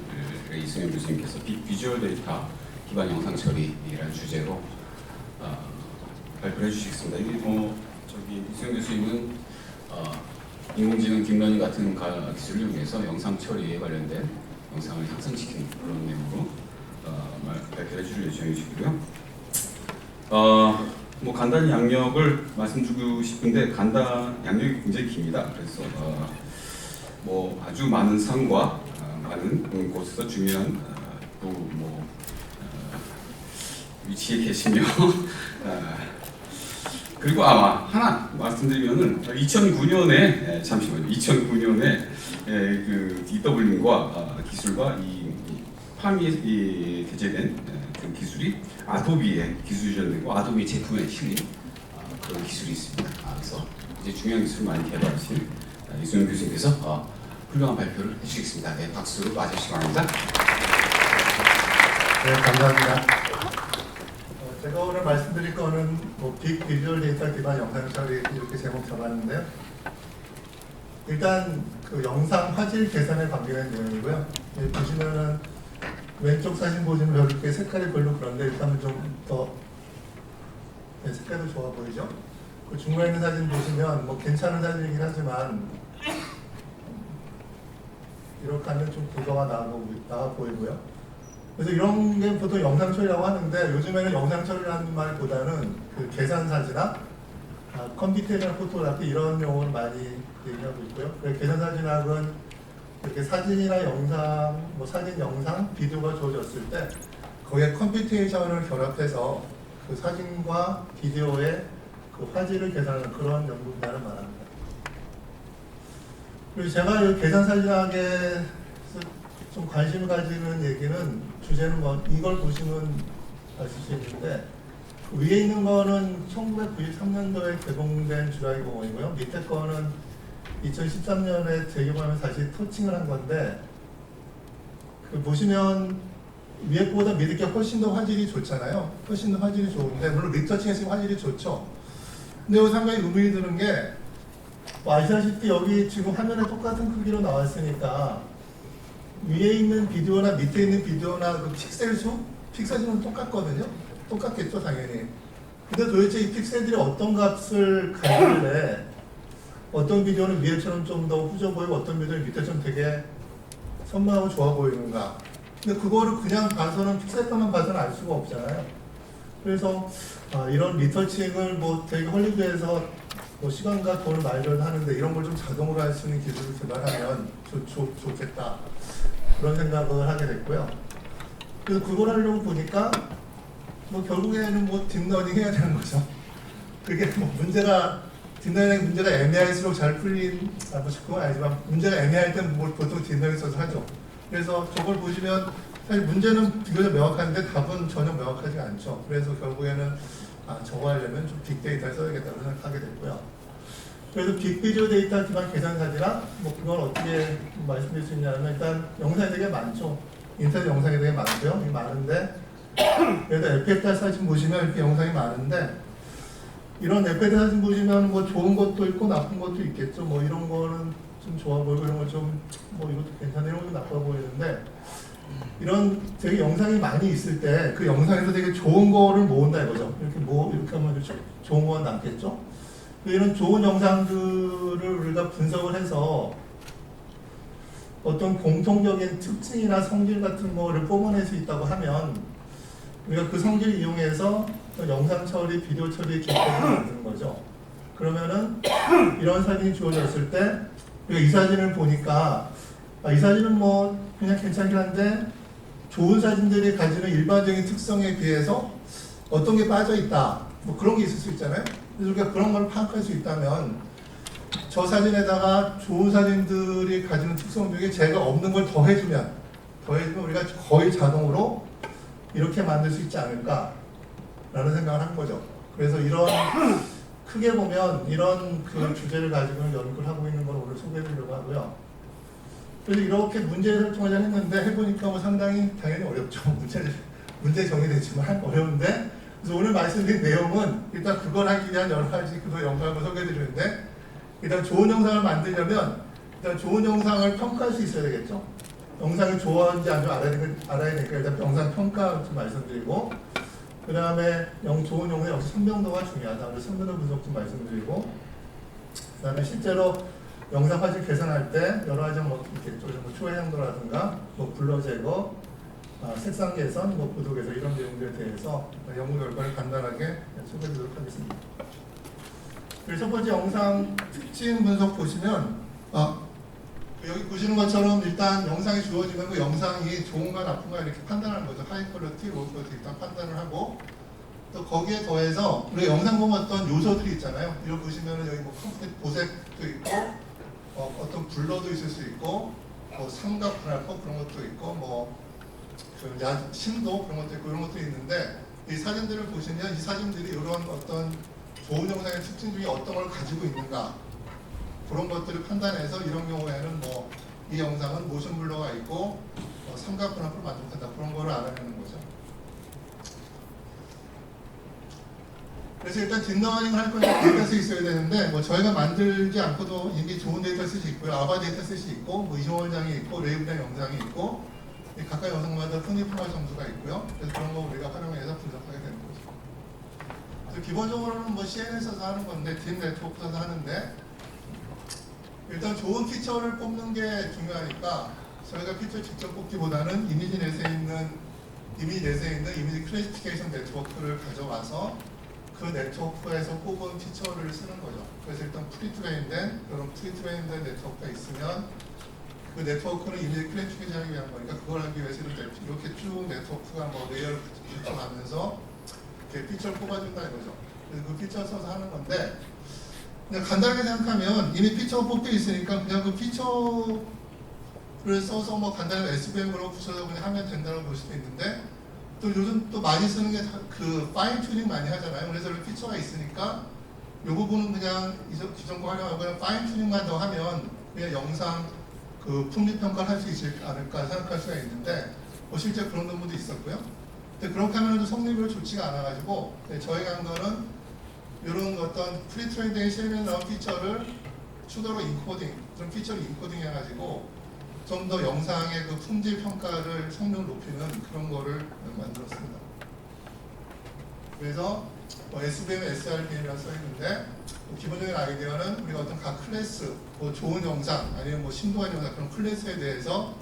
이승현 교수님께서 비주얼 데이터 기반 영상 처리라는 주제로 발표를 해주시겠습니다. 이게 저기 이승현 교수님은 인공지능 딥러닝 같은 기술을 이용해서 영상 처리에 관련된 영상을 향상시키는 그런 내용으로 발표해 주실 예정이시고요. 뭐 간단히 양력을 말씀드리고 싶은데 양력이 굉장히 깁니다. 그래서 뭐 아주 많은 상과 많은 곳에서 중요한 위치에 계시며 그리고 하나 말씀드리면은 2009년에 잠시만요. 2009년에 그 DWing과 기술과 이 팜이 게재된 그 기술이 아도비의 기술이 되고 아도비 제품에 실린 그런 기술이 있습니다. 그래서 이제 중요한 기술을 많이 개발하신 이승현 교수님께서 훌륭한 발표를 해주시겠습니다. 네, 박수로 맞으시기 바랍니다. 네, 감사합니다. 제가 오늘 말씀드릴 거는 빅 비주얼 데이터 기반 영상 처리 이렇게 제목 잡았는데요. 일단 그 영상 화질 개선에 관계된 내용이고요. 여기 보시면은 왼쪽 사진 보시면 별로 색깔이 별로 그런데 일단은 좀 더 색깔도 좋아 보이죠? 그 중간에 있는 사진 보시면 뭐 괜찮은 사진이긴 하지만 이렇게 하면 좀 구도가 나아 보이고요. 그래서 이런 게 보통 영상 처리라고 하는데 요즘에는 영상 처리라는 말보다는 그 계산 사진학, 컴퓨테이션 포토그래피 이런 용어를 많이 얘기하고 있고요. 계산 사진학은 이렇게 사진이나 영상, 사진, 영상, 비디오가 주어졌을 때 거기에 컴퓨테이션을 결합해서 그 사진과 비디오의 그 화질을 계산하는 그런 연구 분야를 말합니다. 그리고 제가 이 계산 사진학에 좀 관심을 가지는 얘기는 주제는 이걸 보시면 아실 수 있는데 그 위에 있는 거는 1993년도에 개봉된 주라기 공원이고요. 밑에 거는 2013년에 재개봉하면서 다시 토칭을 한 건데 그 보시면 위에 거보다 밑에 게 훨씬 더 화질이 좋잖아요. 훨씬 더 화질이 좋은데 물론 리터칭에서 화질이 좋죠. 근데 여기 상당히 의문이 드는 게 아시다시피 여기 지금 화면에 똑같은 크기로 나왔으니까 위에 있는 비디오나 밑에 있는 비디오나 그 픽셀 수? 픽셀 수는 똑같거든요. 똑같겠죠 당연히. 근데 도대체 이 픽셀들이 어떤 값을 가지길래 어떤 비디오는 위에처럼 좀 더 후져 보이고 어떤 비디오는 밑에처럼 되게 선명하고 좋아 보이는가. 근데 그거를 그냥 봐서는 픽셀값만 봐서는 알 수가 없잖아요. 그래서 이런 리터칭을 뭐 되게 헐리우드에서 뭐 시간과 돈을 많이 들여서 하는데 이런 걸 좀 자동으로 할 수 있는 기술을 개발하면 좋겠다. 그런 생각을 하게 됐고요. 그래서 그걸 하려고 보니까 뭐 결국에는 뭐 딥러닝 해야 되는 거죠. 그게 뭐 문제가 딥러닝 문제가 애매할수록 잘 풀린 뭐 그건 아니지만 문제가 애매할 땐 뭐 보통 딥러닝 써서 하죠. 그래서 저걸 보시면 사실 문제는 비교적 명확한데 답은 전혀 명확하지 않죠. 그래서 결국에는 저거 하려면 좀 빅데이터를 써야겠다고 생각하게 됐고요. 그래서 빅비디오 데이터 기반 계산사지랑 뭐 그걸 어떻게 말씀드릴 수 있냐면 일단 영상이 되게 많죠. 인터넷 영상이 되게 많죠. 많은데 그래서 에페타 사진 보시면 이렇게 영상이 많은데 이런 에페타 사진 보시면 뭐 좋은 것도 있고 나쁜 것도 있겠죠. 뭐 이런 거는 좀 좋아 보이고 이런 거 좀 뭐 이것도 괜찮아 이런 것도 나빠 보이는데 이런 되게 영상이 많이 있을 때 그 영상에서 되게 좋은 거를 모은다 이거죠. 이렇게 하면 좋은 거가 남겠죠. 이런 좋은 영상들을 우리가 분석을 해서 어떤 공통적인 특징이나 성질 같은 거를 뽑아낼 수 있다고 하면 우리가 그 성질을 이용해서 영상 처리, 비디오 처리 기법을 만드는 거죠. 그러면은 이런 사진이 주어졌을 때 우리가 이 사진을 보니까 이 사진은 뭐 그냥 괜찮긴 한데 좋은 사진들이 가지는 일반적인 특성에 비해서 어떤 게 빠져 있다. 뭐 그런 게 있을 수 있잖아요. 그래서 우리가 그런 걸 파악할 수 있다면 저 사진에다가 좋은 사진들이 가지는 특성 중에 제가 없는 걸 더해주면 우리가 거의 자동으로 이렇게 만들 수 있지 않을까라는 생각을 한 거죠. 그래서 이런 크게 보면 이런 그 주제를 가지고 연구를 하고 있는 걸 오늘 소개해드리려고 하고요. 그래서 이렇게 문제 설정을 했는데 해보니까 뭐 상당히 당연히 어렵죠. 문제 정의되지만 어려운데 그래서 오늘 말씀드린 내용은 일단 그걸 하기 위한 여러 가지 그 영상을 소개해드리는데 일단 좋은 영상을 만들려면 일단 좋은 영상을 평가할 수 있어야 되겠죠. 영상이 좋아하는지 안 좋아하는지 알아야 되니까 일단 영상 평가 좀 말씀드리고 그 다음에 좋은 영상 역시 선명도가 중요하다. 그래서 선명도 분석 좀 말씀드리고 그 다음에 실제로 영상 화질 계산할 때 여러 가지 뭐 있겠죠. 뭐 초해상도라든가 뭐 블러 제거, 색상 개선, 뭐 구도 개선 이런 내용들에 대해서 연구 결과를 간단하게 소개드리도록 하겠습니다. 그래서 첫 번째 영상 특징 분석 보시면 여기 보시는 것처럼 일단 영상이 주어지면 그 영상이 좋은가 나쁜가 이렇게 판단하는 거죠. 하이 퀄리티, 로우 퀄리티 일단 판단을 하고 또 거기에 더해서 우리가 영상 보면 어떤 요소들이 있잖아요. 이거 보시면은 여기 뭐 컴퓨터 보색도 있고 어떤 블러도 있을 수 있고 뭐 삼각 분할법 그런 것도 있고 뭐 심도 그런 것도 있고 이런 것도 있는데 이 사진들을 보시면 이 사진들이 이런 어떤 좋은 영상의 특징 중에 어떤 걸 가지고 있는가 그런 것들을 판단해서 이런 경우에는 뭐 이 영상은 모션 블러가 있고 삼각 분할법을 만족한다 그런 거를 알아내는 거죠. 그래서 일단 딥러닝을 할 거니까 데이터셋이 있어야 되는데 뭐 저희가 만들지 않고도 이미 좋은 데이터셋이 있고요. 아바 데이터셋이 있고 뭐 이종원장이 있고 레이블장 영상이 있고 각각 영상마다 푸니프할 점수가 있고요. 그래서 그런 거 우리가 활용해서 분석하게 되는 거죠. 그래서 기본적으로는 뭐 CNN 써서 하는 건데 딥 네트워크 써서 하는데 일단 좋은 피처를 뽑는 게 중요하니까 저희가 피처 직접 뽑기보다는 이미지 넷에 있는 이미지 클래시피케이션 네트워크를 가져와서 그 네트워크에서 뽑은 피처를 쓰는 거죠. 그래서 일단 프리트레인된 이런 프리트레인된 네트워크가 있으면 그 네트워크는 이미지 클래시피케이션 하기 위한 거니까 그걸 하기 위해서 이렇게 쭉 네트워크가 뭐 레이어를 붙여가면서 이렇게 피처를 뽑아준다 이거죠. 그래서 그 피처 써서 하는 건데 그냥 간단하게 생각하면 이미 피처가 뽑혀 있으니까 그냥 그 피처를 써서 뭐 간단하게 SVM으로 붙여서 그냥 하면 된다고 볼 수도 있는데 또 요즘 또 많이 쓰는 게 그 파인 튜닝 많이 하잖아요. 그래서 피처가 있으니까 이 부분은 그냥 기존 거 활용하고 그냥 파인 튜닝만 더 하면 그냥 영상 그 풍미 평가를 할 수 있지 않을까 생각할 수가 있는데 뭐 실제 그런 논문도 있었고요. 근데 그런 카메라도 성능이 좋지가 않아가지고 저희가 한 거는 이런 어떤 프리트레인된 CM에 나온 피처를 추가로 인코딩, 그런 피처를 인코딩 해가지고 좀 더 영상의 그 품질 평가를 성능을 높이는 그런 거를 만들었습니다. 그래서 SVM, SRBM이라고 써 있는데 기본적인 아이디어는 우리가 어떤 각 클래스, 뭐 좋은 영상 아니면 뭐 심도한 영상 그런 클래스에 대해서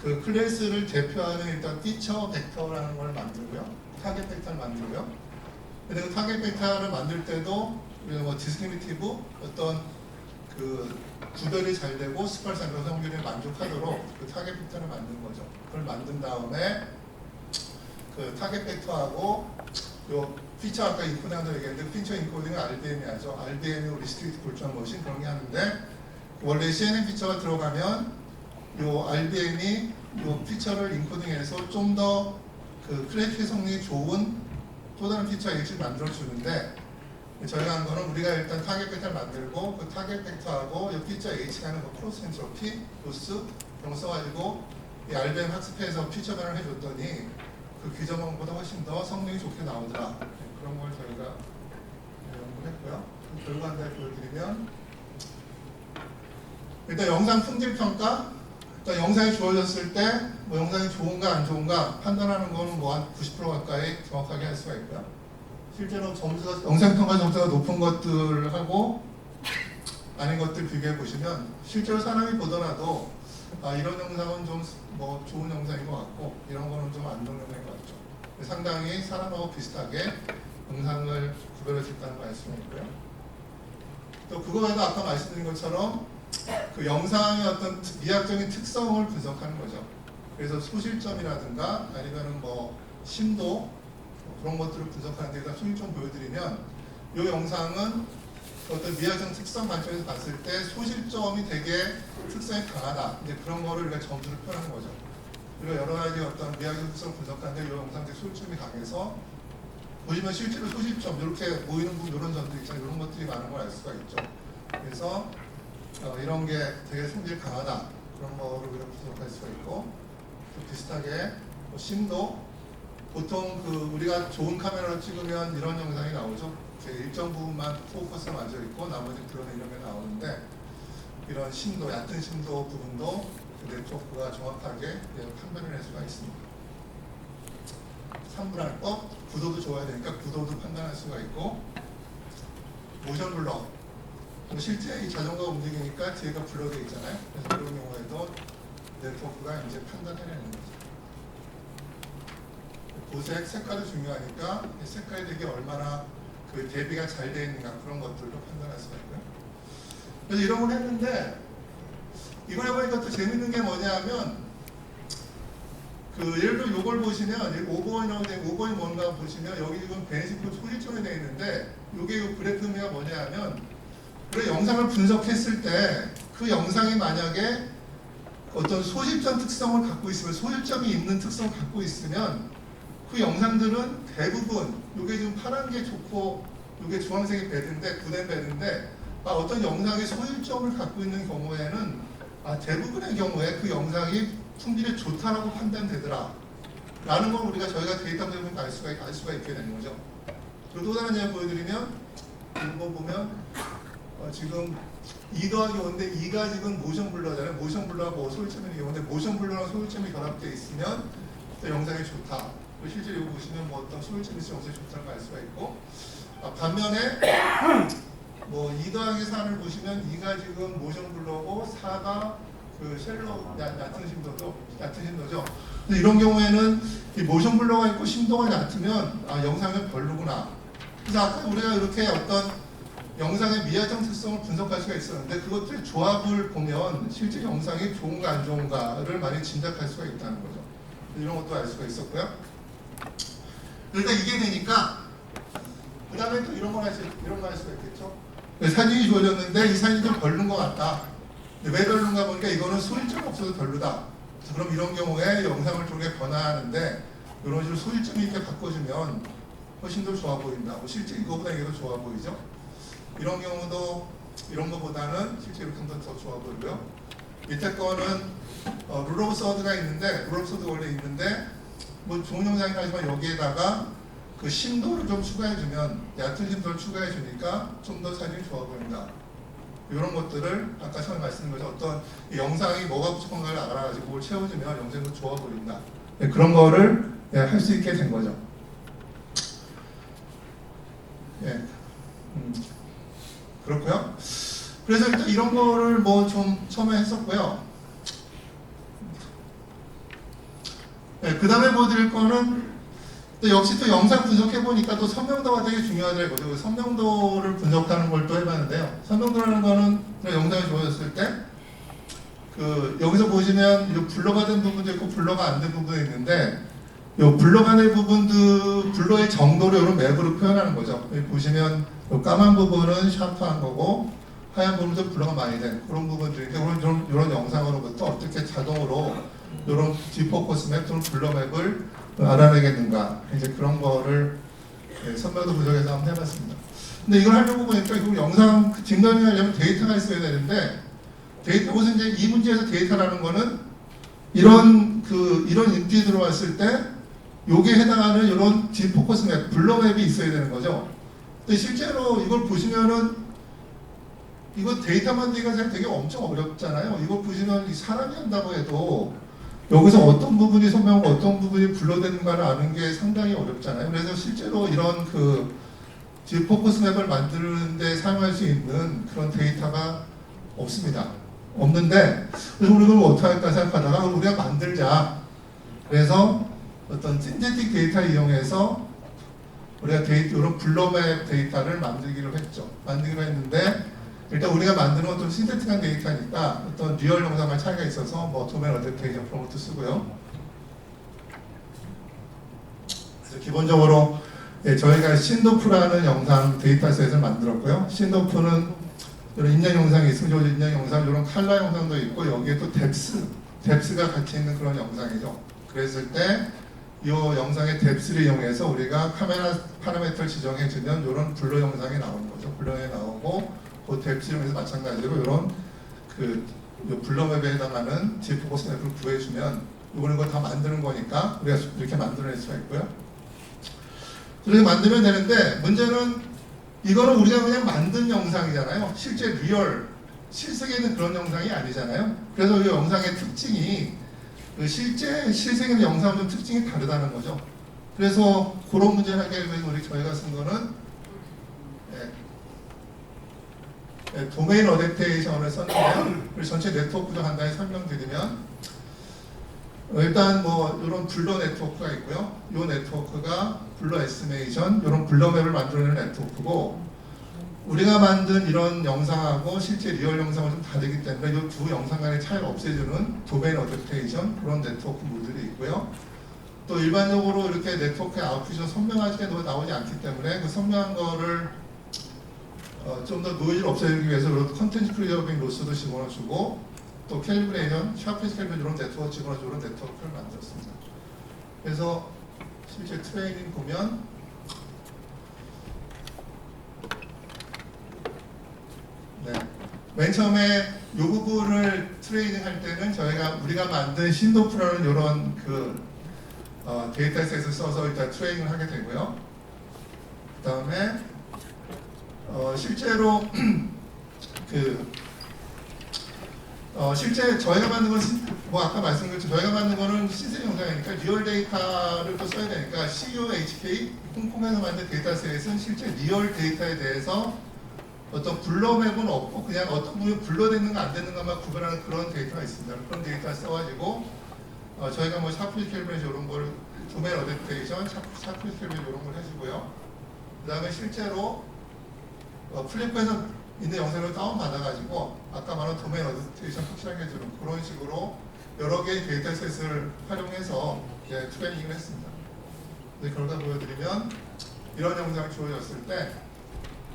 그 클래스를 대표하는 일단 피처 벡터라는 걸 만들고요, 타겟 벡터를 만들고요. 근데 그 타겟 벡터를 만들 때도 우리가 뭐 디스크리미티브 어떤 그 구별이 잘 되고 스팔산 여성들이 만족하도록 그 타겟 벡터를 만든 거죠. 그걸 만든 다음에 그 타겟 벡터하고 요 피처 아까 인코딩한다고 얘기했는데 피처 인코딩은 RDM이 하죠. RDM이 우리 스트리트 볼트한 머신 그런 게 하는데 원래 CNN 피처가 들어가면 요 RDM이 요 피처를 인코딩해서 좀 더 그 클래식 성능이 좋은 또 다른 피처 H를 만들어 주는데 저희가 한 거는 우리가 일단 타겟 벡터를 만들고 그 타겟 벡터하고 이 피처 H가 하는 거 크로스 엔트로피, 로스 이런 거 써가지고 이 RDM 학습해서 피처 변환을 해줬더니 그 기존 방법보다 훨씬 더 성능이 좋게 나오더라. 그런 걸 저희가 연구를 했고요. 결과 한 달 보여드리면 일단 영상 품질 평가. 일단 영상이 주어졌을 때 뭐 영상이 좋은가 안 좋은가 판단하는 거는 뭐 한 90% 가까이 정확하게 할 수가 있고요. 실제로 점수가 영상 평가 점수가 높은 것들하고 아닌 것들 비교해 보시면 실제로 사람이 보더라도 아 이런 영상은 좀 뭐 좋은 영상인 것 같고 이런 거는 좀 안 좋은 영상인 것 같죠. 상당히 사람하고 비슷하게 영상을 구별할 수 있다는 걸 알 수가 있고요. 또 그거 외에도 아까 말씀드린 것처럼 그 영상의 어떤 미학적인 특성을 분석하는 거죠. 그래서 소실점이라든가 아니면은 뭐 심도 뭐 그런 것들을 분석하는데 일단 소실점 보여드리면 이 영상은 어떤 미학적 특성 관점에서 봤을 때 소실점이 되게 특성이 강하다. 이제 그런 거를 우리가 점수를 표현하는 거죠. 그리고 여러 가지 어떤 미학적 특성을 분석하는데 이 영상의 소실점이 강해서 보시면 실제로 소실점 이렇게 보이는 부분 이런 점들 있잖아요. 이런 것들이 많은 걸 알 수가 있죠. 그래서 이런 게 되게 성질이 강하다. 그런 거를 우리가 분석할 수가 있고 또 비슷하게 뭐 심도 보통 그 우리가 좋은 카메라로 찍으면 이런 영상이 나오죠. 일정 부분만 포커스가 맞아 있고 나머지 드러내 이런 게 나오는데 이런 심도, 얕은 심도 부분도 그 네트워크가 정확하게 판별을 할 수가 있습니다. 3분할법, 구도도 좋아야 되니까 구도도 판단할 수가 있고 모션 블러 실제 이 자전거가 움직이니까 뒤에가 블러되어 있잖아요. 그래서 그런 경우에도 네트워크가 이제 판단해내는 거죠. 보색, 색깔도 중요하니까 색깔이 되게 얼마나 그 대비가 잘 되어 있는가 그런 것들도 판단할 수가 있고요. 그래서 이런 걸 했는데 이걸 해보니까 또 재밌는 게 뭐냐면 그 예를 들어 이걸 보시면 5번이라고 된 5번이 뭔가 보시면 여기 지금 베네시코 소실점이 되어 있는데 이게 그래프 의미가 뭐냐면 우리가 영상을 분석했을 때 그 영상이 만약에 어떤 소실점 특성을 갖고 있으면 소실점이 있는 특성을 갖고 있으면 그 영상들은 대부분 이게 지금 파란 게 좋고 이게 주황색이 배드인데 구된 배드인데 어떤 영상의 소실점을 갖고 있는 경우에는 대부분의 경우에 그 영상이 품질이 좋다라고 판단되더라 라는 걸 우리가 저희가 데이터 때문에 알 수가 있게 되는 거죠. 그리고 또 다른 예를 보여드리면 이거 보면 지금 2 더하기 5인데 2가 지금 모션 블러잖아요. 모션 블러하고 소유점의 경우인데 모션 블러랑 소유점이 결합되어 있으면 또 영상이 좋다. 실제로 이거 보시면 뭐 어떤 소유점이 있으면 영상이 좋다는 걸 알 수가 있고 반면에 뭐 2 더하기 4를 보시면 2가 지금 모션 블러고 4가 그 쉘로 얕은 심도죠. 근데 이런 경우에는 이 모션 블러가 있고 심도가 얕으면 영상은 별로구나. 그래서 아까 우리가 이렇게 어떤 영상의 미화적 특성을 분석할 수가 있었는데 그것들의 조합을 보면 실제 영상이 좋은가 안 좋은가를 많이 짐작할 수가 있다는 거죠. 이런 것도 알 수가 있었고요. 그러니까 이게 되니까 그 다음에 또 이런 걸 할 수가 있겠죠. 사진이 주어졌는데 이 사진이 좀 별론 것 같다. 왜 별론가 보니까 이거는 소실점 없어서 별로다. 그럼 이런 경우에 영상을 통해 변화하는데 이런 식으로 소실점이 이렇게 바꿔주면 훨씬 더 좋아 보인다. 실제 이거보다 이게 더 좋아 보이죠. 이런 경우도 이런 것보다는 실제 이렇게 더 좋아 보이고요. 밑에 거는 룰 오브 서드가 있는데 룰 오브 서드 원래 있는데 뭐 좋은 영상이긴 하지만 여기에다가 그 심도를 좀 추가해주면 얕은 심도를 추가해주니까 좀 더 사진이 좋아 보인다. 이런 것들을 아까 처음에 말씀드린 것처럼 어떤 이 영상이 뭐가 부족한가를 알아가지고 그걸 채워주면 영상이 더 좋아 보인다. 네, 그런 거를 할 수 있게 된 거죠. 예, 그렇고요. 그래서 일단 이런 거를 뭐 좀 처음에 했었고요. 네, 그 다음에 보여드릴 거는 또 역시 또 영상 분석해 보니까 또 선명도가 되게 중요하더라고요. 선명도를 분석하는 걸 또 해봤는데요. 선명도라는 거는 영상이 좋아졌을 때 그 여기서 보시면 이 블러가 된 부분도 있고 블러가 안 된 부분도 있는데 이 블러가 된 부분도 블러의 정도를 이런 맵으로 표현하는 거죠. 여기 보시면 이 까만 부분은 샤프한 거고 하얀 부분도 블러가 많이 된 그런 부분들인데 이런 영상으로부터 어떻게 자동으로 이런 디포커스 맵 또는 블러 맵을 알아내겠는가 이제 그런 거를 선명도 분석해서 한번 해봤습니다. 근데 이걸 하려고 보니까 이거 영상 뒷면이 하려면 데이터가 있어야 되는데 데이터 무슨 이제 이 문제에서 데이터라는 거는 이런 인풋이 들어왔을 때 요게 해당하는 이런 디포커스 맵, 블러 맵이 있어야 되는 거죠. 근데 실제로 이걸 보시면은 이거 데이터 만들기가 되게 엄청 어렵잖아요. 이거 보시면 사람이 한다고 해도 여기서 어떤 부분이 선명하고 어떤 부분이 블러되는가를 아는 게 상당히 어렵잖아요. 그래서 실제로 이런 그 디포커스 맵을 만드는데 사용할 수 있는 그런 데이터가 없습니다. 없는데 그래서 우리가 어떻게 할까 생각하다가 우리가 만들자. 그래서 어떤 신테틱 데이터를 이용해서 우리가 이런 블러맵 데이터를 만들기로 했죠. 만들기로 했는데 일단 우리가 만드는 건 좀 신테틱한 데이터니까 어떤 리얼 영상과 차이가 있어서 뭐 도메인 어댑테이션 그런 것도 쓰고요. 그래서 기본적으로 저희가 신도프라는 영상 데이터셋을 만들었고요. 신도프는 이런 인형 영상이 있으면 인형 영상, 이런 칼라 영상도 있고 여기에 또 뎁스가 같이 있는 그런 영상이죠. 그랬을 때 이 영상의 뎁스를 이용해서 우리가 카메라 파라미터를 지정해주면 이런 블러 영상이 나오는 거죠. 블러에 나오고 그 뎁스를 이용해서 마찬가지로 이런 그 블러맵에 해당하는 디포커스 맵을 구해주면 이거는 다 만드는 거니까 우리가 이렇게 만들어낼 수가 있고요. 이렇게 만들면 되는데 문제는 이거는 우리가 그냥 만든 영상이잖아요. 실제 리얼, 실생에 있는 그런 영상이 아니잖아요. 그래서 이 영상의 특징이 그 실제 실생에 있는 영상은 좀 특징이 다르다는 거죠. 그래서 그런 문제를 해결하기 위해서 저희가 쓴 거는 도메인 어댑테이션을 썼는데요. 그리고 전체 네트워크도 간단히 설명드리면 일단 뭐 이런 블러 네트워크가 있고요. 이 네트워크가 블러 에스티메이션, 이런 블러 맵을 만들어내는 네트워크고 우리가 만든 이런 영상하고 실제 리얼 영상은 좀 다르기 때문에 이 두 영상 간의 차이를 없애주는 도메인 어댑테이션 그런 네트워크 모듈이 있고요. 또 일반적으로 이렇게 네트워크의 아웃풋이 선명하게 나오지 않기 때문에 그 선명한 거를 좀 더 노이즈를 없애주기 위해서 컨텐츠 프리저빙 로스도 집어넣어주고 또 캘리브레이션, 샤프니스 캘리브레이션 이런 네트워크 집어넣어주고 이런 네트워크를 만들었습니다. 그래서 실제 트레이닝 보면 맨 처음에 이 부분을 트레이닝 할 때는 우리가 만든 신도프라는 이런 데이터셋을 써서 일단 트레이닝을 하게 되고요. 그 다음에 실제로 실제 저희가 만든 건 뭐 아까 말씀드렸죠. 저희가 만든 거는 시스템 영상이니까 리얼 데이터를 또 써야 되니까 CUHK 콩콩에서 만든 데이터셋은 실제 리얼 데이터에 대해서 어떤 블러맵은 없고 그냥 어떤 부분이 블러됐는가 안 됐는가만 구별하는 그런 데이터가 있습니다. 그런 데이터를 써가지고 저희가 뭐 샤프니스 캘리브레이션 이런 걸 도메인 어댑테이션, 샤프니스 캘리브레이션 이런 걸 해주고요. 그 다음에 실제로 플리퍼에서 있는 영상을 다운받아가지고 아까 말한 도메인 어댑테이션 확실하게 해주는 그런 식으로 여러 개의 데이터셋을 활용해서 트레이닝을 했습니다. 결과 보여드리면 이런 영상이 주어졌을 때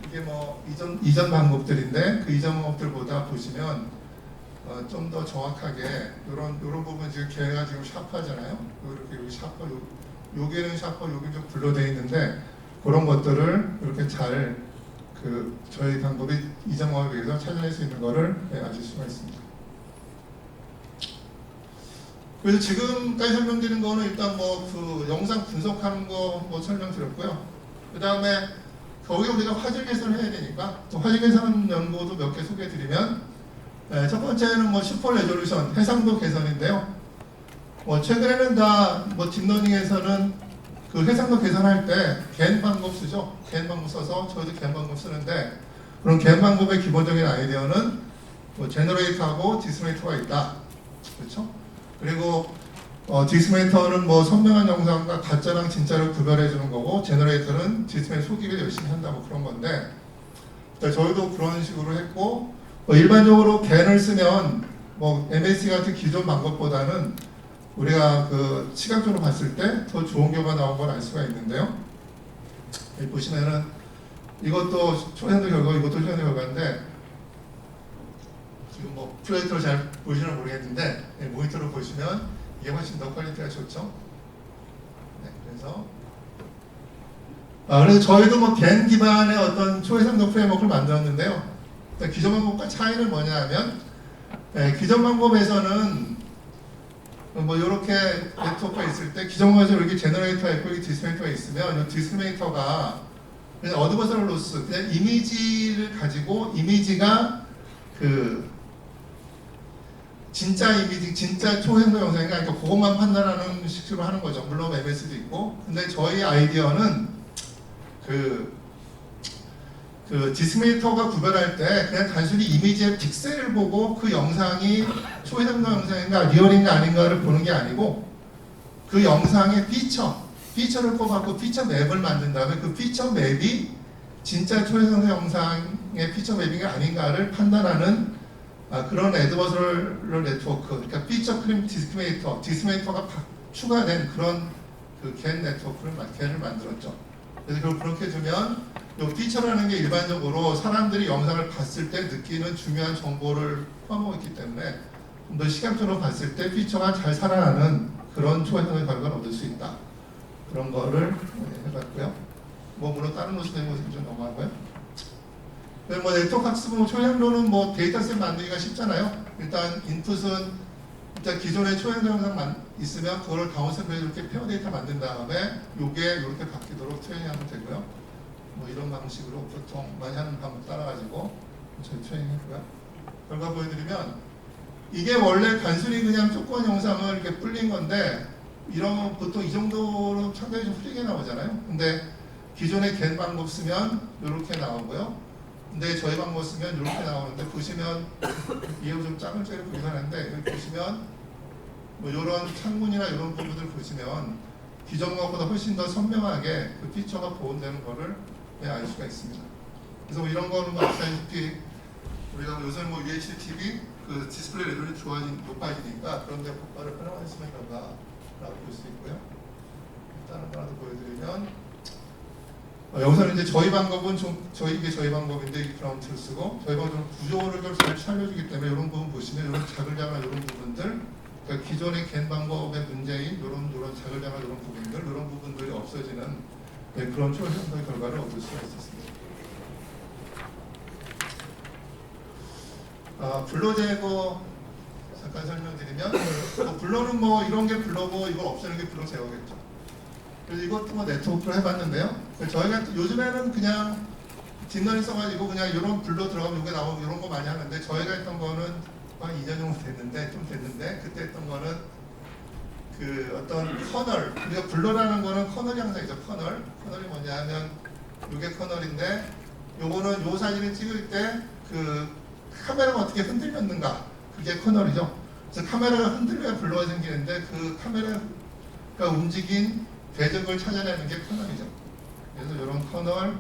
이게 뭐 이전 방법들인데 그 이전 방법들보다 보시면 좀 더 정확하게 이런 부분 지금 걔가 지금 샤프하잖아요. 이렇게 여기 샤프, 여기는 샤프, 여기 좀 블러되어 있는데 그런 것들을 이렇게 잘 저희 방법이 이전 방법에 의해서 찾아낼 수 있는 거를 아실 수가 있습니다. 그래서 지금까지 설명드린 거는 일단 뭐 그 영상 분석하는 거 뭐 설명드렸고요. 그 다음에 거기 우리가 화질 개선을 해야 되니까 또 화질 개선 연구도 몇 개 소개해드리면, 첫 번째는 뭐 슈퍼 레졸루션 해상도 개선인데요. 뭐 최근에는 다 뭐 딥러닝에서는 그 해상도 개선할 때 겐 방법 쓰죠. 겐 방법 써서 저희도 겐 방법 쓰는데, 그런 겐 방법의 기본적인 아이디어는 뭐 제너레이터하고 디스메이터가 있다. 그렇죠? 그리고 디스메이터는 뭐 선명한 영상과 가짜랑 진짜를 구별해 주는 거고, 제너레이터는 디스메이터 속이기를 열심히 한다 뭐 그런 건데, 저희도 그런 식으로 했고, 일반적으로 겐을 쓰면 뭐 MSC 같은 기존 방법보다는 우리가 그 시각적으로 봤을 때 더 좋은 결과가 나온 걸 알 수가 있는데요. 여기 보시면은 이것도 초현도 결과, 이것도 초현도 결과인데, 지금 뭐 프로젝터로 잘 보이시나 모르겠는데, 모니터로 보시면 이게 훨씬 더 퀄리티가 좋죠. 네, 그래서 저희도 뭐 겐 기반의 어떤 초해상도 프레임워크를 만들었는데요. 기존 방법과 차이는 뭐냐면, 기존 방법에서는 뭐 이렇게 네트워크가 있을 때 기존 방법에서 이렇게 제너레이터가 있고 여기 디스메이터가 있으면, 이 디스메이터가 그냥 어드버서럴 로스, 그냥 이미지를 가지고 이미지가 그 진짜 이미지, 진짜 초현도 영상인가, 그러니까 그것만 판단하는 식으로 하는 거죠. 물론 MS도 있고. 근데 저희 아이디어는 그 디스메이터가 구별할 때 그냥 단순히 이미지의 픽셀을 보고 그 영상이 초현도 영상인가 리얼인가 아닌가를 보는 게 아니고, 그 영상의 피처를 뽑아갖고 피처 맵을 만든 다음에 그 피처 맵이 진짜 초현도 영상의 피처 맵인가 아닌가를 판단하는 그런 애드버서럴 네트워크, 그러니까 피처 크림 디스메이터가 추가된 그런 겐 네트워크를 겐을 만들었죠. 그래서 그렇게 두면 이 피처라는 게 일반적으로 사람들이 영상을 봤을 때 느끼는 중요한 정보를 포함하고 있기 때문에 좀 더 시각적으로 봤을 때 피처가 잘 살아나는 그런 초현상의 결과를 얻을 수 있다. 그런 거를 해봤고요. 뭐 물론 다른 것이 되는 것은 좀 넘어가고요. 뭐 네트워크 학습은 초현도는 뭐 데이터셋 만들기가 쉽잖아요. 일단 인풋은 일단 기존의 초현도 영상 있으면 그거를 다운샘플해서 이렇게 페어 데이터 만든 다음에 요게 이렇게 바뀌도록 트레이닝하면 되고요. 뭐 이런 방식으로 보통 많이 하는 방법 따라가지고 저희 트레이닝했고요. 결과 보여드리면 이게 원래 단순히 그냥 조건 영상을 이렇게 불린 건데, 이런 보통 이 정도로 상당히 좀 흐리게 나오잖아요. 근데 기존의 겐 방법 쓰면 이렇게 나오고요. 근데 저희 방법 쓰면 이렇게 나오는데, 보시면 이해가 좀 짜글짜글 보이긴 하는데, 여기 보시면 뭐 이런 창문이나 이런 부분들 보시면 기존 것보다 훨씬 더 선명하게 그 피처가 보온되는 거를 알 수가 있습니다. 그래서 뭐 이런 거는 뭐 아시다시피 우리가 요새 뭐 UHD TV 그 디스플레이 레벨이 높아지니까 그런 데 폭발을 활용했으면 결과라고 볼 수 있고요. 다른 거 하나 더 보여드리면, 여기서는 이제 저희 방법은 이게 저희 방법인데 이 프라운트를 쓰고, 저희 방법은 구조를 좀 잘 살려주기 때문에 이런 부분 보시면 이런 자글자글 이런 부분들, 그러니까 기존의 겐 방법의 문제인 이런 자글자글 이런 부분들, 이런 부분들이 없어지는 그런 초현상의 결과를 얻을 수가 있었습니다. 블러 제거 잠깐 설명드리면, 블러는 뭐 이런 게 블러고 이걸 없애는 게 블러 제거겠죠. 그래서 이것도 뭐 네트워크로 해봤는데요. 저희가 요즘에는 그냥 딥러닝 써가지고 그냥 이런 블러 들어가면 이게 나오고 이런 거 많이 하는데, 저희가 했던 거는 한 2년 정도 됐는데 그때 했던 거는 그 어떤 커널, 우리가 블러라는 거는 커널이 항상 있죠. 커널이 뭐냐면 이게 커널인데, 요거는 요 사진을 찍을 때 그 카메라가 어떻게 흔들렸는가, 그게 커널이죠. 그래서 카메라가 흔들려야 블러가 생기는데, 그 카메라가 움직인 궤적을 찾아내는 게 커널이죠. 그래서 이런 커널이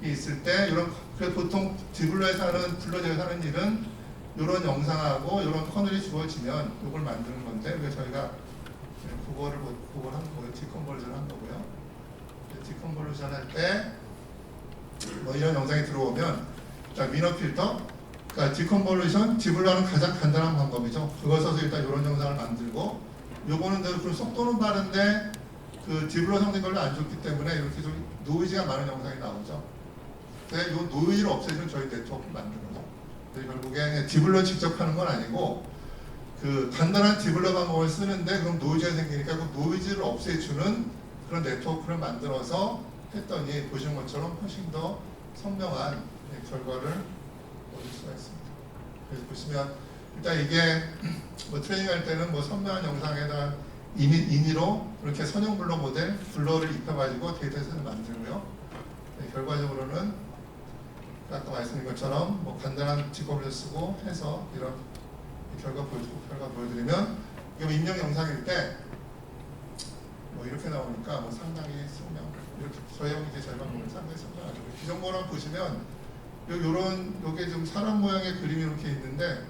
있을 때, 그래서 보통 디블러에서 하는, 블러 제어에서 하는 일은 이런 영상하고 이런 커널이 주어지면 이걸 만드는 건데, 그래서 저희가 그걸 한 거고요. 디컨버전 한 거고요. 디컨버전 할 때 뭐 이런 영상이 들어오면, 일단 위너 필터, 그러니까 디컨볼루션, 디블러는 가장 간단한 방법이죠. 그걸 써서 일단 이런 영상을 만들고, 요거는 그 속도는 빠른데 그 디블러 성능이 별로 안 좋기 때문에 이렇게 좀 노이즈가 많은 영상이 나오죠. 근데 이 노이즈를 없애주는 저희 네트워크를 만든 거죠. 결국에 디블러 직접 하는 건 아니고, 그 간단한 디블러 방법을 쓰는데 그럼 노이즈가 생기니까 그 노이즈를 없애주는 그런 네트워크를 만들어서 했더니 보시는 것처럼 훨씬 더 선명한 결과를 얻을 수가 있습니다. 그래서 보시면 일단 이게 뭐 트레이닝할 때는 뭐 선명한 영상에다 인위로 이렇게 선형 블러 모델 블러를 입혀가지고 데이터셋을 만들고요. 결과적으로는 아까 말씀드린 것처럼 뭐 간단한 직업을 쓰고 해서 이런 결과 보여드리면 이게 뭐 임명 영상일 때 뭐 이렇게 나오니까 뭐 상당히 선명 이렇게 저형 이제 절반 보면 상당히 선명하죠. 기존거랑 보시면 요게 좀 사람 모양의 그림이 이렇게 있는데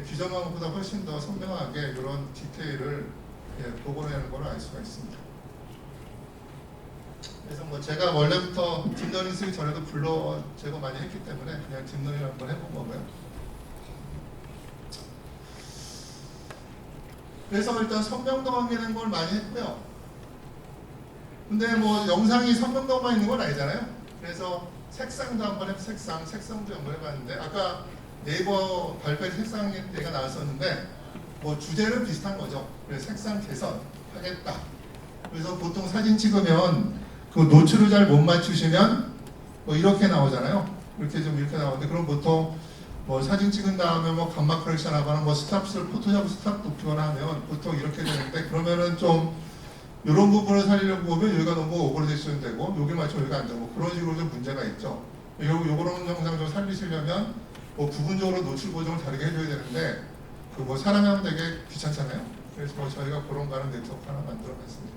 기존거보다 훨씬 더 선명하게 이런 디테일을 복원하는 걸 알 수가 있습니다. 그래서 뭐 제가 원래부터 딥러닝 쓰기 전에도 블러 제거 많이 했기 때문에 그냥 딥러닝 한번 해본 거고요. 그래서 일단 선명도 확인하는 걸 많이 했고요. 근데 뭐 영상이 선명도만 있는 건 아니잖아요. 그래서 색상도 한번 색상도 한번 해봤는데 아까 네이버 발표에 색상 얘가 나왔었는데 뭐 주제는 비슷한 거죠. 그래서 색상 개선 하겠다. 그래서 보통 사진 찍으면 그 노출을 잘 못 맞추시면 뭐 이렇게 나오잖아요. 이렇게 나오는데 그럼 보통 뭐 사진 찍은 다음에 뭐 감마 커렉션 하거나 뭐 스탑을 포토샵 스탑 높이거나 하면 보통 이렇게 되는데 그러면은 좀 이런 부분을 살리려고 보면 여기가 너무 오버레이션 되고 여기 맞추면 여기가 안 되고 그런 식으로 좀 문제가 있죠. 요런 영상 좀 살리시려면 뭐 부분적으로 노출 보정을 다르게 해줘야 되는데 그 뭐 사람이 하면 되게 귀찮잖아요. 그래서 뭐 저희가 그런 거는 네트워크 하나 만들어냈습니다.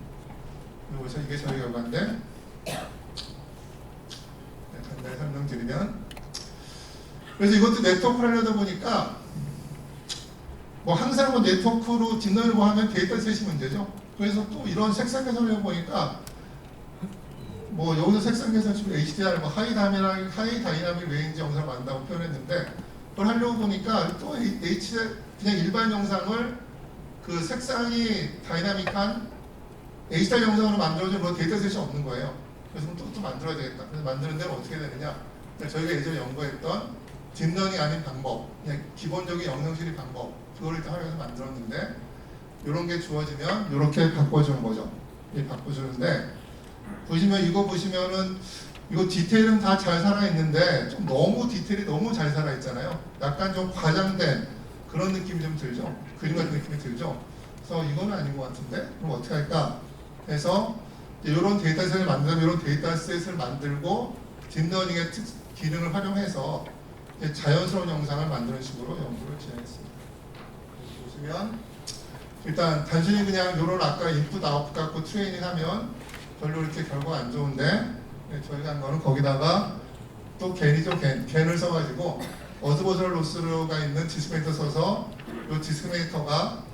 그래서 이게 저희 결과인데 간단히 설명드리면 그래서 이것도 네트워크를 하려다 보니까 뭐 항상 뭐 네트워크로 딥러닝을 하면 데이터셋이 문제죠. 그래서 또 이런 색상 개선을 해보니까 뭐 여기서 색상 개선 치고 HDR 뭐 하이 다이나믹 레인지 영상을 만든다고 표현했는데 그걸 하려고 보니까 또 그냥 일반 영상을 그 색상이 다이나믹한 HDR 영상으로 만들어준 뭐 데이터셋이 없는 거예요. 그래서 또 만들어야 되겠다. 그래서 만드는 데는 어떻게 되느냐? 저희가 예전에 연구했던 딥러닝 아닌 방법, 그냥 기본적인 영상 처리 방법 그거를 일단 활용해서 만들었는데 이런 게 주어지면 이렇게 바꿔주는 거죠. 바꿔주는데 보시면 이거 보시면은 이거 디테일은 다 잘 살아있는데 좀 너무 디테일이 너무 잘 살아있잖아요. 약간 좀 과장된 그런 느낌이 좀 들죠. 그림 같은 느낌이 들죠. 그래서 이건 아닌 것 같은데 그럼 어떻게 할까? 해서 이런 데이터셋을 만들면 이런 데이터셋을 만들고 딥러닝의 기능을 활용해서 자연스러운 영상을 만드는 식으로 연구를 진행했습니다. 보시면 일단 단순히 그냥 이런 아까 인풋 아웃풋 갖고 트레이닝 하면 별로 이렇게 결과가 안 좋은데 저희가 한 거는 거기다가 또 겐을 써가지고 어드버설 로스가 있는 디스크리미네이터 써서 이 디스크리미네이터가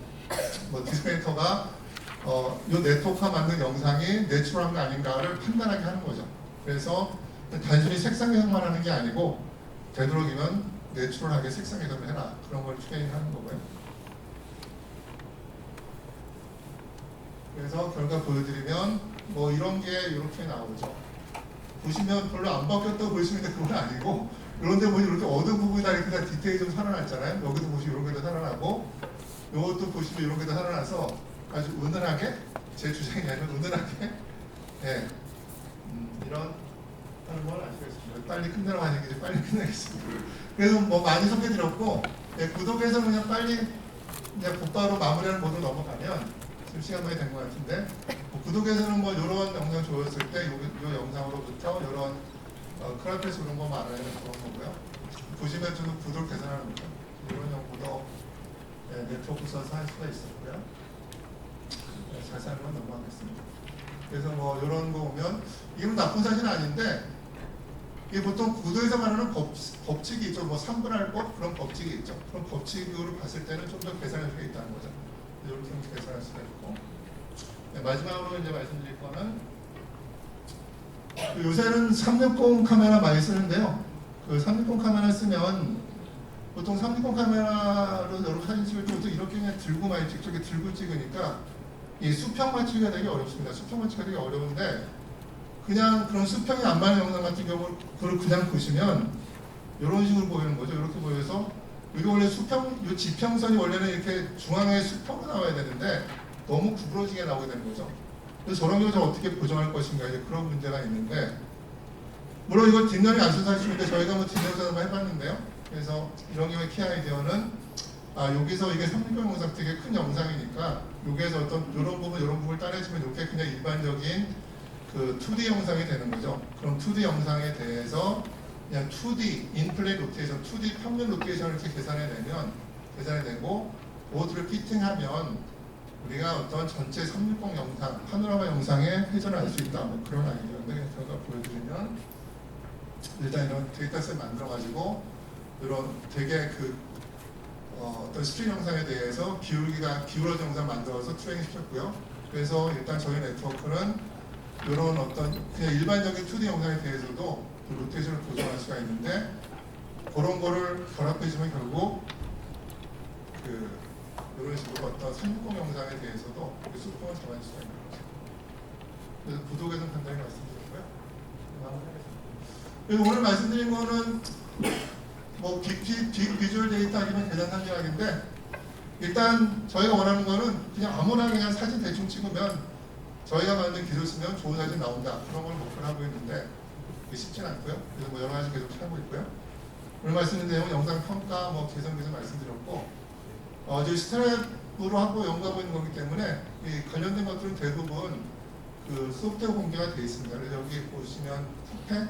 이 네트워크가 만든 영상이 내추럴한 거 아닌가를 판단하게 하는 거죠. 그래서 단순히 색상 개선만 하는 게 아니고 되도록이면 내추럴하게 색상 개선을 해라 그런 걸 트레이닝하는 거고요. 그래서 결과 보여드리면 뭐 이런 게 이렇게 나오죠. 보시면 별로 안 바뀌었다고 보시면 그건 아니고 이런 데 보시면 이렇게 어두운 부분이 다 이렇게 다 디테일이 좀 살아났잖아요. 여기도 보시면 이런 게 다 살아나고 이것도 보시면 이런 게 다 살아나서 아주 은은하게 제 주장이 아니라 은은하게 이런 하는 걸 아시겠습니다. 빨리 끝내라고 하니까 이제 빨리 끝내겠습니다. 그래서 뭐 많이 소개드렸고 구독해서 그냥 빨리 그냥 곧바로 마무리하는 모드로 넘어가면 지금 시간 많이 된 것 같은데 구독에서는 뭐 이런 영상 좋았을 때 이 영상으로부터 이런 크라이프에서 이런 거 말하는 그런 거고요. 보시면 저는 구독 개선하는 거죠. 이런 정보도 네트워크 써서 할 수가 있었고요. 자세한 건 넘어가겠습니다. 그래서 뭐 이런 거 보면 이건 나쁜 사실은 아닌데 이게 보통 구도에서 말하는 법칙이 있죠. 뭐 3분할 법 그런 법칙이 있죠. 그런 법칙으로 봤을 때는 좀 더 개선할 수가 있다는 거죠. 이렇게 개선할 수가 있고 마지막으로 이제 말씀드릴 거는 요새는 360 카메라 많이 쓰는데요. 그 360 카메라 쓰면 보통 360 카메라로 여러 사진 찍을 때 이렇게 그냥 들고 많이 찍죠. 이렇게 들고 찍으니까 이 수평 맞추기가 되게 어렵습니다. 수평 맞추기가 되게 어려운데 그냥 그런 수평이 안 맞는 영상 같은 경우 그걸 그냥 보시면 이런 식으로 보이는 거죠. 이렇게 보여서 이거 원래 요 지평선이 원래는 이렇게 중앙에 수평으로 나와야 되는데 너무 구부러지게 나오게 되는 거죠. 그래서 저런 경우 어떻게 보정할 것인가 이제 그런 문제가 있는데, 물론 이거 뒷면이 안 쏟아지는데 저희가 뭐 뒷면에서 한번 해봤는데요. 그래서 이런 경우에 키 아이디어는 여기서 이게 360 영상 되게 큰 영상이니까 여기에서 어떤 이런 부분을 따내주면 이렇게 그냥 일반적인 그 2D 영상이 되는 거죠. 그럼 2D 영상에 대해서 그냥 2D 인플레인 로테이션, 2D 평면 로테이션을 이렇게 계산해내고 보드를 피팅하면 우리가 어떤 전체 360 영상, 파노라마 영상에 회전을 할 수 있다. 뭐 그런 아이디어인데 제가 보여드리면 일단 이런 데이터셋 만들어가지고 이런 되게 어떤 스트림 영상에 대해서 기울어진 영상 만들어서 트레이닝 시켰고요. 그래서 일단 저희 네트워크는 이런 어떤 그냥 일반적인 2D 영상에 대해서도 그 로테이션을 보정할 수가 있는데, 그런 거를 결합해주면 결국 이런 식으로 어떤 360 영상에 대해서도 수평을 잡아줄 수가 있는 거죠. 그래서 부도개선 간단히 말씀드렸고요. 그리고 오늘 말씀드린 거는 뭐 비주얼 데이터 아니면 계산 산정학인데, 일단 저희가 원하는 거는 그냥 아무나 그냥 사진 대충 찍으면 저희가 만든 기술 쓰면 좋은 사진 나온다, 그런 걸 목표로 하고 있는데 그게 쉽진 않고요. 그래서 뭐 여러 가지 계속 하고 있고요. 오늘 말씀드린 내용은 영상 평가, 뭐 개선에서 말씀드렸고, 저희 스트랩으로 하고 연구하고 있는 거기 때문에 이 관련된 것들은 대부분 그 소프트웨어 공개가 되어 있습니다. 그래서 여기 보시면 투페,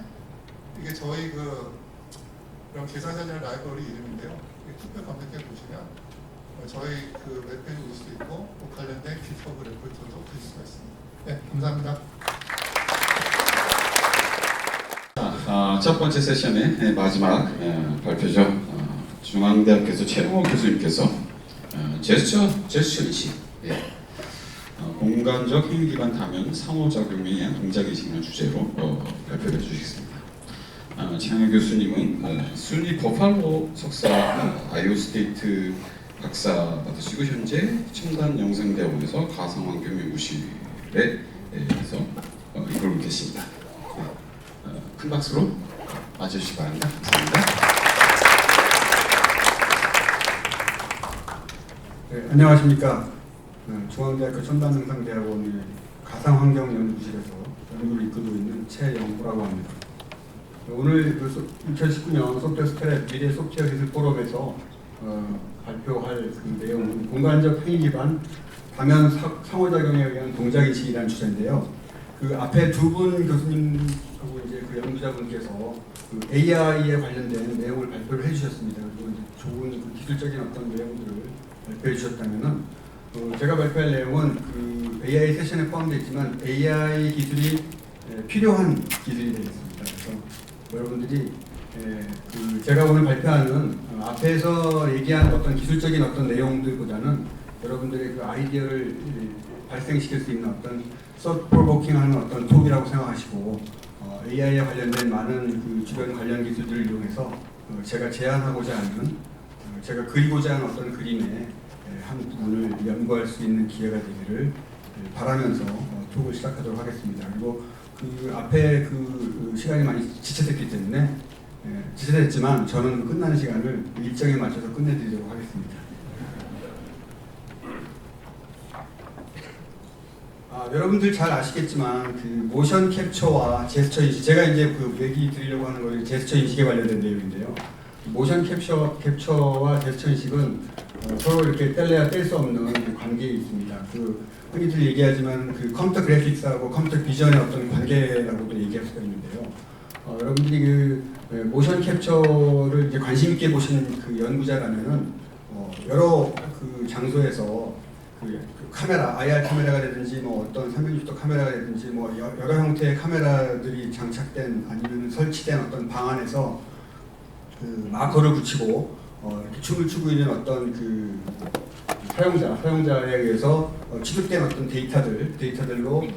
이게 저희 이런 계산사전 라이브러리 이름인데요. 투페 검색해 보시면 저희 웹페이지 올 수도 있고 그 관련된 기법 레포트도 보실 수가 있습니다. 네, 감사합니다. 첫 번째 세션의 마지막 발표죠. 중앙대학교에서 최동호 교수님께서 제스처 인식, 공간적 행위 기반 다면 상호작용에 의한 동작인식을 주제로 발표를 해주시겠습니다. 최양희 교수님은 순위 버팔로 석사 아이오스테이트 박사 받으시고 현재 첨단 영상대학원에서 가상환경연구실에서 이끌고 계십니다. 큰 박수로 맞아주시기 바랍니다. 감사합니다. 네, 안녕하십니까. 중앙대학교 첨단영상대학원의 가상환경연구실에서 연구를 이끌고 있는 최영구라고 합니다. 오늘 2019년 소프트웨어 스트랩 미래 소프트웨어 기술 포럼에서 발표할 그 내용은 공간적 행위 기반 다면 상호작용에 의한 동작인식이라는 주제인데요. 그 앞에 두 분 교수님하고 이제 그 연구자분께서 그 AI에 관련된 내용을 발표를 해주셨습니다. 그리고 이제 좋은 그 기술적인 어떤 내용들을 발표해 주셨다면은 제가 발표할 내용은 그 AI 세션에 포함되어 있지만 AI 기술이 필요한 기술이 되겠습니다. 그래서 여러분들이 그 제가 오늘 발표하는 앞에서 얘기한 어떤 기술적인 어떤 내용들보다는 여러분들의 그 아이디어를 발생시킬 수 있는 어떤 서트 프로보킹하는 어떤 톡이라고 생각하시고 AI에 관련된 많은 그 주변 관련 기술들을 이용해서 제가 제안하고자 하는 제가 그리고자 하는 어떤 그림의 한 부분을 연구할 수 있는 기회가 되기를 바라면서 톡을 시작하도록 하겠습니다. 그리고 그 앞에 그 시간이 많이 지체됐기 때문에 지체됐지만 저는 끝나는 시간을 일정에 맞춰서 끝내드리도록 하겠습니다. 여러분들 잘 아시겠지만 그 모션 캡처와 제스처 인식, 제가 이제 그 얘기 드리려고 하는 거는 제스처 인식에 관련된 내용인데요. 모션 캡처와 제스처 인식은 서로 이렇게 뗄래야 뗄 수 없는 관계에 있습니다. 그 흔히들 얘기하지만 그 컴퓨터 그래픽스하고 컴퓨터 비전의 어떤 관계라고도 얘기할 수가 있는데요. 여러분들이 그 모션 캡처를 이제 관심 있게 보시는 그 연구자라면은 여러 그 장소에서 그 카메라, IR 카메라가 되든지 뭐 어떤 360도 카메라가 되든지 뭐 여러 형태의 카메라들이 장착된 아니면 설치된 어떤 방 안에서 그 마커를 붙이고 이렇게 춤을 추고 있는 어떤 그 사용자에 의해서 취득된 어떤 데이터들로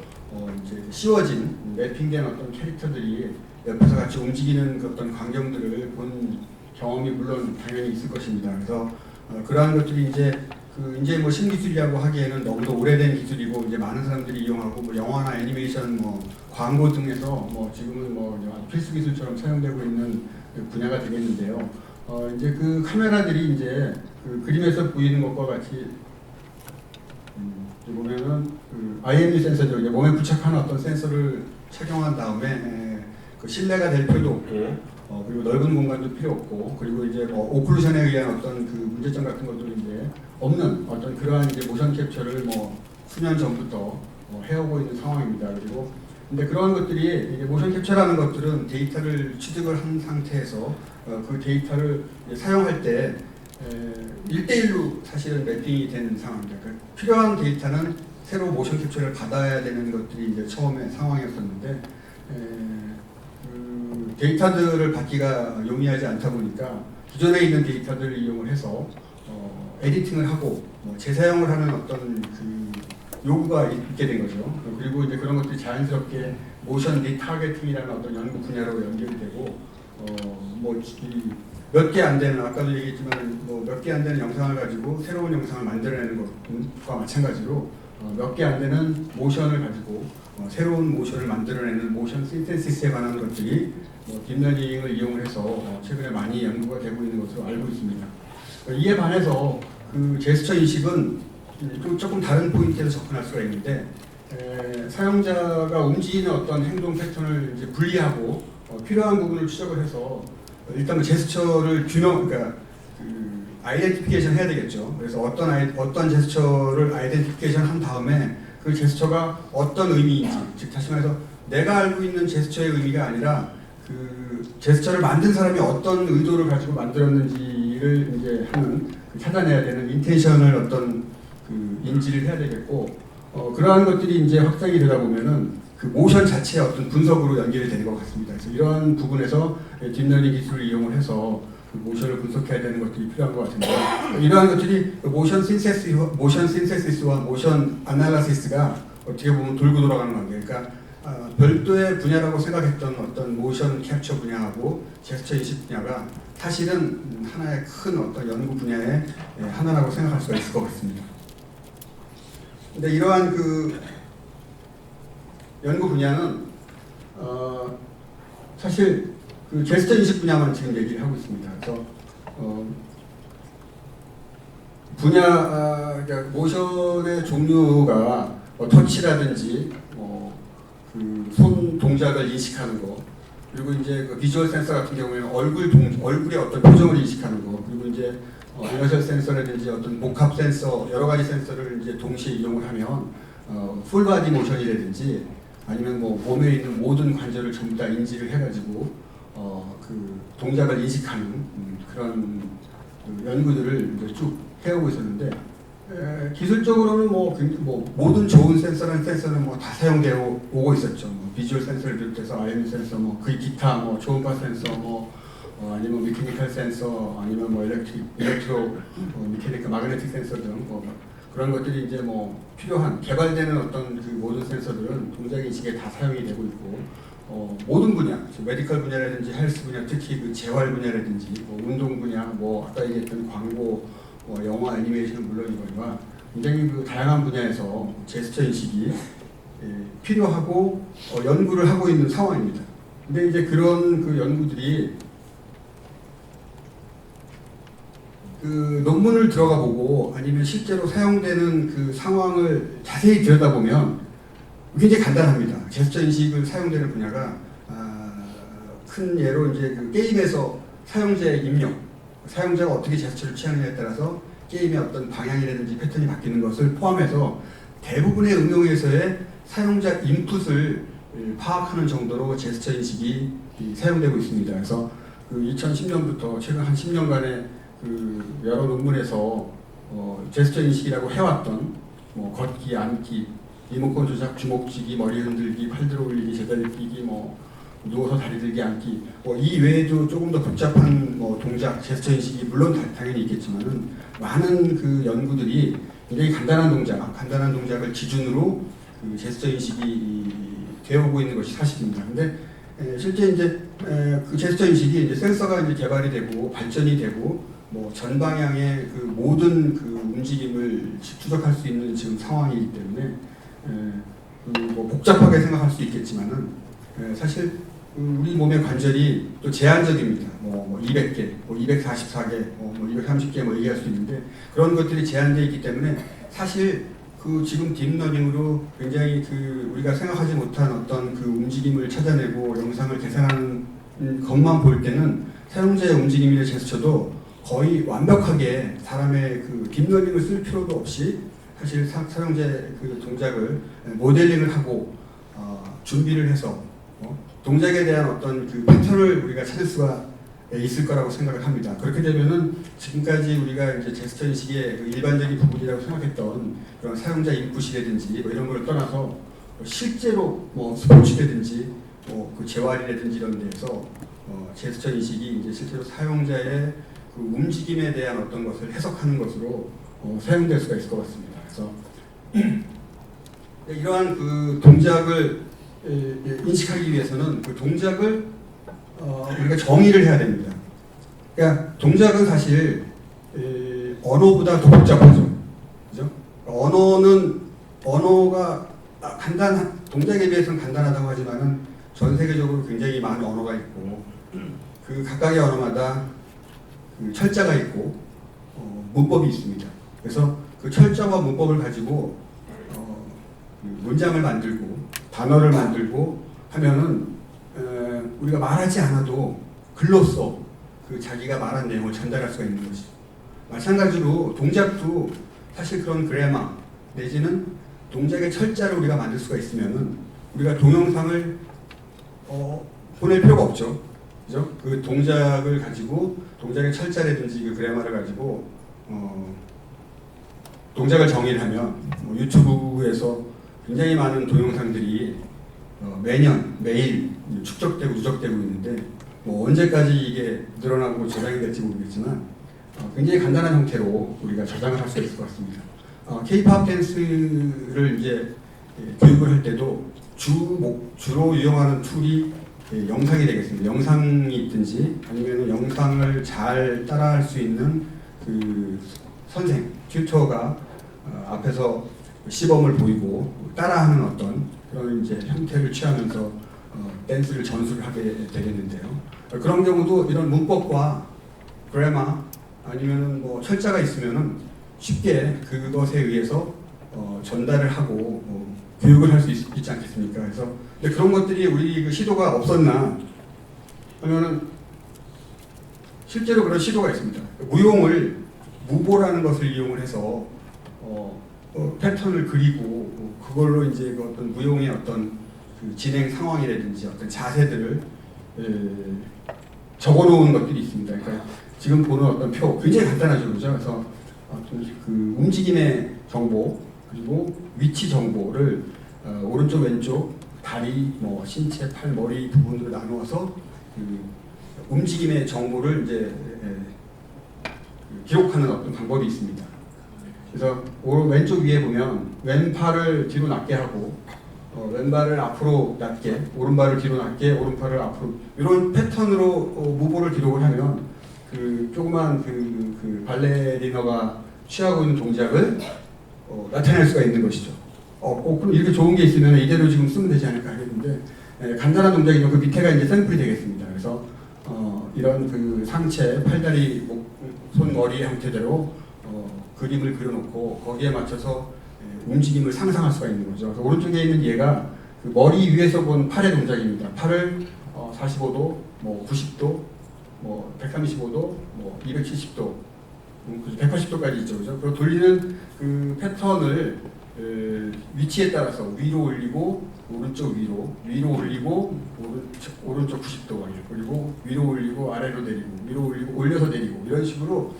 이제 씌워진 매핑된 어떤 캐릭터들이 옆에서 같이 움직이는 그 어떤 광경들을 본 경험이 물론 당연히 있을 것입니다. 그래서 그러한 것들이 이제 뭐 신기술이라고 하기에는 너무도 오래된 기술이고 이제 많은 사람들이 이용하고 뭐 영화나 애니메이션, 뭐 광고 등에서 뭐 지금은 뭐 필수 기술처럼 사용되고 있는 분야가 되겠는데요. 이제 그 카메라들이 이제 그 그림에서 보이는 것과 같이 보면은 그 IMU 센서죠. 이제 몸에 부착하는 어떤 센서를 착용한 다음에 그 실내가 될 필요도 없고 그리고 넓은 공간도 필요 없고 그리고 이제 뭐 오클루션에 의한 어떤 그 문제점 같은 것들이 이제 없는 어떤 그러한 이제 모션 캡처를 뭐 수년 전부터 해오고 있는 상황입니다. 그리고 근데 그런 것들이 이제 모션 캡처라는 것들은 데이터를 취득을 한 상태에서 그 데이터를 사용할 때 1대1로 사실은 맵핑이 되는 상황입니다. 그러니까 필요한 데이터는 새로 모션 캡처를 받아야 되는 것들이 이제 처음에 상황이었었는데 그 데이터들을 받기가 용이하지 않다 보니까 기존에 있는 데이터들을 이용을 해서 에디팅을 하고 재사용을 하는 어떤 그 요구가 있게 된 거죠. 그리고 이제 그런 것들이 자연스럽게 모션 리타겟팅이라는 어떤 연구 분야로 연결이 되고 뭐 몇 개 안 되는 아까도 얘기했지만 뭐 몇 개 안 되는 영상을 가지고 새로운 영상을 만들어내는 것과 마찬가지로 몇 개 안 되는 모션을 가지고 새로운 모션을 만들어내는 모션 신테시스에 관한 것들이 딥러닝을 이용을 해서 최근에 많이 연구가 되고 있는 것으로 알고 있습니다. 이에 반해서 그 제스처 인식은 조금 다른 포인트에서 접근할 수가 있는데 사용자가 움직이는 어떤 행동 패턴을 이제 분리하고 필요한 부분을 추적을 해서 일단 뭐 제스처를 그러니까 그 아이덴티피케이션 해야 되겠죠. 그래서 어떤 제스처를 아이덴티피케이션 한 다음에 그 제스처가 어떤 의미인지, 즉 다시 말해서 내가 알고 있는 제스처의 의미가 아니라 그 제스처를 만든 사람이 어떤 의도를 가지고 만들었는지를 이제 찾아내야 되는 인텐션을 어떤 그 인지를 해야 되겠고 그러한 것들이 이제 확장이 되다 보면은 그 모션 자체의 어떤 분석으로 연결이 되는 것 같습니다. 그래서 이러한 부분에서 딥러닝 기술을 이용을 해서 그 모션을 분석해야 되는 것들이 필요한 것 같은데 이러한 것들이 모션 신세시스와 모션 아날리시스가 어떻게 보면 돌고 돌아가는 관계. 그러니까 별도의 분야라고 생각했던 어떤 모션 캡처 분야하고 제스처 인식 분야가 사실은 하나의 큰 어떤 연구 분야의 하나라고 생각할 수가 있을 것 같습니다. 근데 이러한 그 연구 분야는 사실 그 제스처 인식 분야만 지금 얘기를 하고 있습니다. 그래서 그러니까 모션의 종류가 터치라든지 그 손 동작을 인식하는 거, 그리고 이제 그 비주얼 센서 같은 경우에는 얼굴의 어떤 표정을 인식하는 거, 그리고 이제 이너셜 센서라든지 어떤 복합 센서 여러 가지 센서를 이제 동시에 이용을 하면 풀바디 모션이라든지 아니면 뭐 몸에 있는 모든 관절을 전부 다 인지를 해가지고 그 동작을 인식하는 그런 그 연구들을 이제 쭉 해오고 있었는데 기술적으로는 뭐 모든 좋은 센서는 뭐 다 사용되어 오고 있었죠. 뭐 비주얼 센서를 비롯해서 IMU 센서, 뭐 그 기타 뭐 초음파 센서, 아니면 미케니컬 센서, 아니면 뭐 일렉트로 미케니컬 마그네틱 센서 등 그런 것들이 이제 뭐 필요한 개발되는 어떤 그 모든 센서들은 동작 인식에 다 사용이 되고 있고 모든 분야, 메디컬 분야라든지 헬스 분야, 특히 그 재활 분야라든지 운동 분야, 아까 얘기했던 광고, 영화, 애니메이션 물론이거니와 굉장히 그 다양한 분야에서 제스처 인식이 필요하고 연구를 하고 있는 상황입니다. 근데 이제 그런 그 연구들이 그 논문을 들어가 보고 아니면 실제로 사용되는 그 상황을 자세히 들여다보면 굉장히 간단합니다. 제스처 인식을 사용되는 분야가 큰 예로 이제 그 게임에서 사용자의 입력, 사용자가 어떻게 제스처를 취하느냐에 따라서 게임의 어떤 방향이라든지 패턴이 바뀌는 것을 포함해서 대부분의 응용에서의 사용자 인풋을 파악하는 정도로 제스처 인식이 사용되고 있습니다. 그래서 그 2010년부터 최근 한 10년간의 그 여러 논문에서 제스처 인식이라고 해왔던 걷기, 앉기, 리모컨 조작, 주먹쥐기, 머리 흔들기, 팔 들어 올리기, 제자리 뛰기, 누워서 다리 들기, 앉기, 이 외에도 조금 더 복잡한 동작, 제스처 인식이 물론 당연히 있겠지만은 많은 그 연구들이 굉장히 간단한 동작을 기준으로 그 제스처 인식이 되어오고 있는 것이 사실입니다. 근데 실제 이제 그 제스처 인식이 이제 센서가 이제 개발이 되고 발전이 되고 전 방향의 그 모든 그 움직임을 추적할 수 있는 지금 상황이기 때문에 복잡하게 생각할 수 있겠지만은 사실 우리 몸의 관절이 또 제한적입니다. 뭐 200개, 뭐 244개, 뭐 230개 뭐 얘기할 수 있는데 그런 것들이 제한되어 있기 때문에 사실 그 지금 딥러닝으로 굉장히 그 우리가 생각하지 못한 어떤 그 움직임을 찾아내고 영상을 계산하는 것만 볼 때는 사용자의 움직임이나 제스처도 거의 완벽하게 사람의 그 딥러닝을 쓸 필요도 없이 사실 사용자의 그 동작을 모델링을 하고 준비를 해서 동작에 대한 어떤 그 패턴을 우리가 찾을 수가 있을 거라고 생각을 합니다. 그렇게 되면은 지금까지 우리가 이제 제스처 인식의 그 일반적인 부분이라고 생각했던 그런 사용자 인풋이라든지 뭐 이런 걸 떠나서 실제로 뭐 스포츠라든지 뭐 그 재활이라든지 이런 데서 제스처 인식이 이제 실제로 사용자의 그 움직임에 대한 어떤 것을 해석하는 것으로 사용될 수가 있을 것 같습니다. 그래서 이러한 그 동작을 인식하기 위해서는 그 동작을 우리가 정의를 해야 됩니다. 그러니까 동작은 사실 언어보다 더 복잡하죠. 그죠? 언어가 동작에 비해서는 간단하다고 하지만은 전 세계적으로 굉장히 많은 언어가 있고 그 각각의 언어마다 그 철자가 있고 문법이 있습니다. 그래서 그 철자와 문법을 가지고 문장을 만들고 단어를 만들고 하면은 우리가 말하지 않아도 글로써 그 자기가 말한 내용을 전달할 수가 있는 것이죠. 마찬가지로 동작도 사실 그런 그래마 내지는 동작의 철자를 우리가 만들 수가 있으면은 우리가 동영상을 보낼 필요가 없죠. 그죠? 그 동작을 가지고 동작의 철자라든지 그 그래마를 가지고 동작을 정의를 하면 유튜브에서 굉장히 많은 동영상들이 매일 축적되고 누적되고 있는데 언제까지 이게 늘어나고 저장이 될지 모르겠지만 굉장히 간단한 형태로 우리가 저장을 할 수 있을 것 같습니다. K-pop 댄스를 이제 교육을 할 때도 주로 이용하는 툴이 영상이 되겠습니다. 영상이 있든지 아니면 영상을 잘 따라할 수 있는 그 선생, 튜터가 앞에서 시범을 보이고 따라하는 어떤 그런 이제 형태를 취하면서 댄스를 전수를 하게 되겠는데요. 그런 경우도 이런 문법과 그래마 아니면은 뭐 철자가 있으면은 쉽게 그것에 의해서 전달을 하고 교육을 할 수 있지 않겠습니까? 그래서 근데 그런 것들이 우리 그 시도가 없었나 하면은 실제로 그런 시도가 있습니다. 무보라는 것을 이용을 해서 패턴을 그리고 그걸로 이제 그 어떤 무용의 어떤 그 진행 상황이라든지 어떤 자세들을 적어놓은 것들이 있습니다. 그러니까 지금 보는 어떤 표 굉장히 간단하죠, 그죠? 그래서 어떤 그 움직임의 정보 그리고 위치 정보를 오른쪽 왼쪽 다리 뭐 신체 팔 머리 부분으로 나누어서 그 움직임의 정보를 이제 기록하는 어떤 방법이 있습니다. 그래서 왼쪽 위에 보면 왼팔을 뒤로 낮게 하고 왼발을 앞으로 낮게, 오른발을 뒤로 낮게, 오른팔을 앞으로 이런 패턴으로 무보를 기록을 하면 그 조그만 그 발레리너가 취하고 있는 동작을 나타낼 수가 있는 것이죠. 그럼 이렇게 좋은 게 있으면 이대로 지금 쓰면 되지 않을까 하겠는데 간단한 동작이면 그 밑에가 이제 샘플이 되겠습니다. 그래서 이런 그 상체, 팔다리, 손, 머리 형태대로 그림을 그려놓고 거기에 맞춰서 움직임을 상상할 수가 있는 거죠. 그래서 오른쪽에 있는 얘가 그 머리 위에서 본 팔의 동작입니다. 팔을 45도, 뭐 90도, 뭐 135도, 뭐 270도, 180도까지 있죠, 그죠? 그리고 돌리는 그 패턴을 위치에 따라서 위로 올리고 오른쪽 위로 올리고 오른쪽 90도 방향 그리고 위로 올리고 아래로 내리고 위로 올리고 올려서 내리고 이런 식으로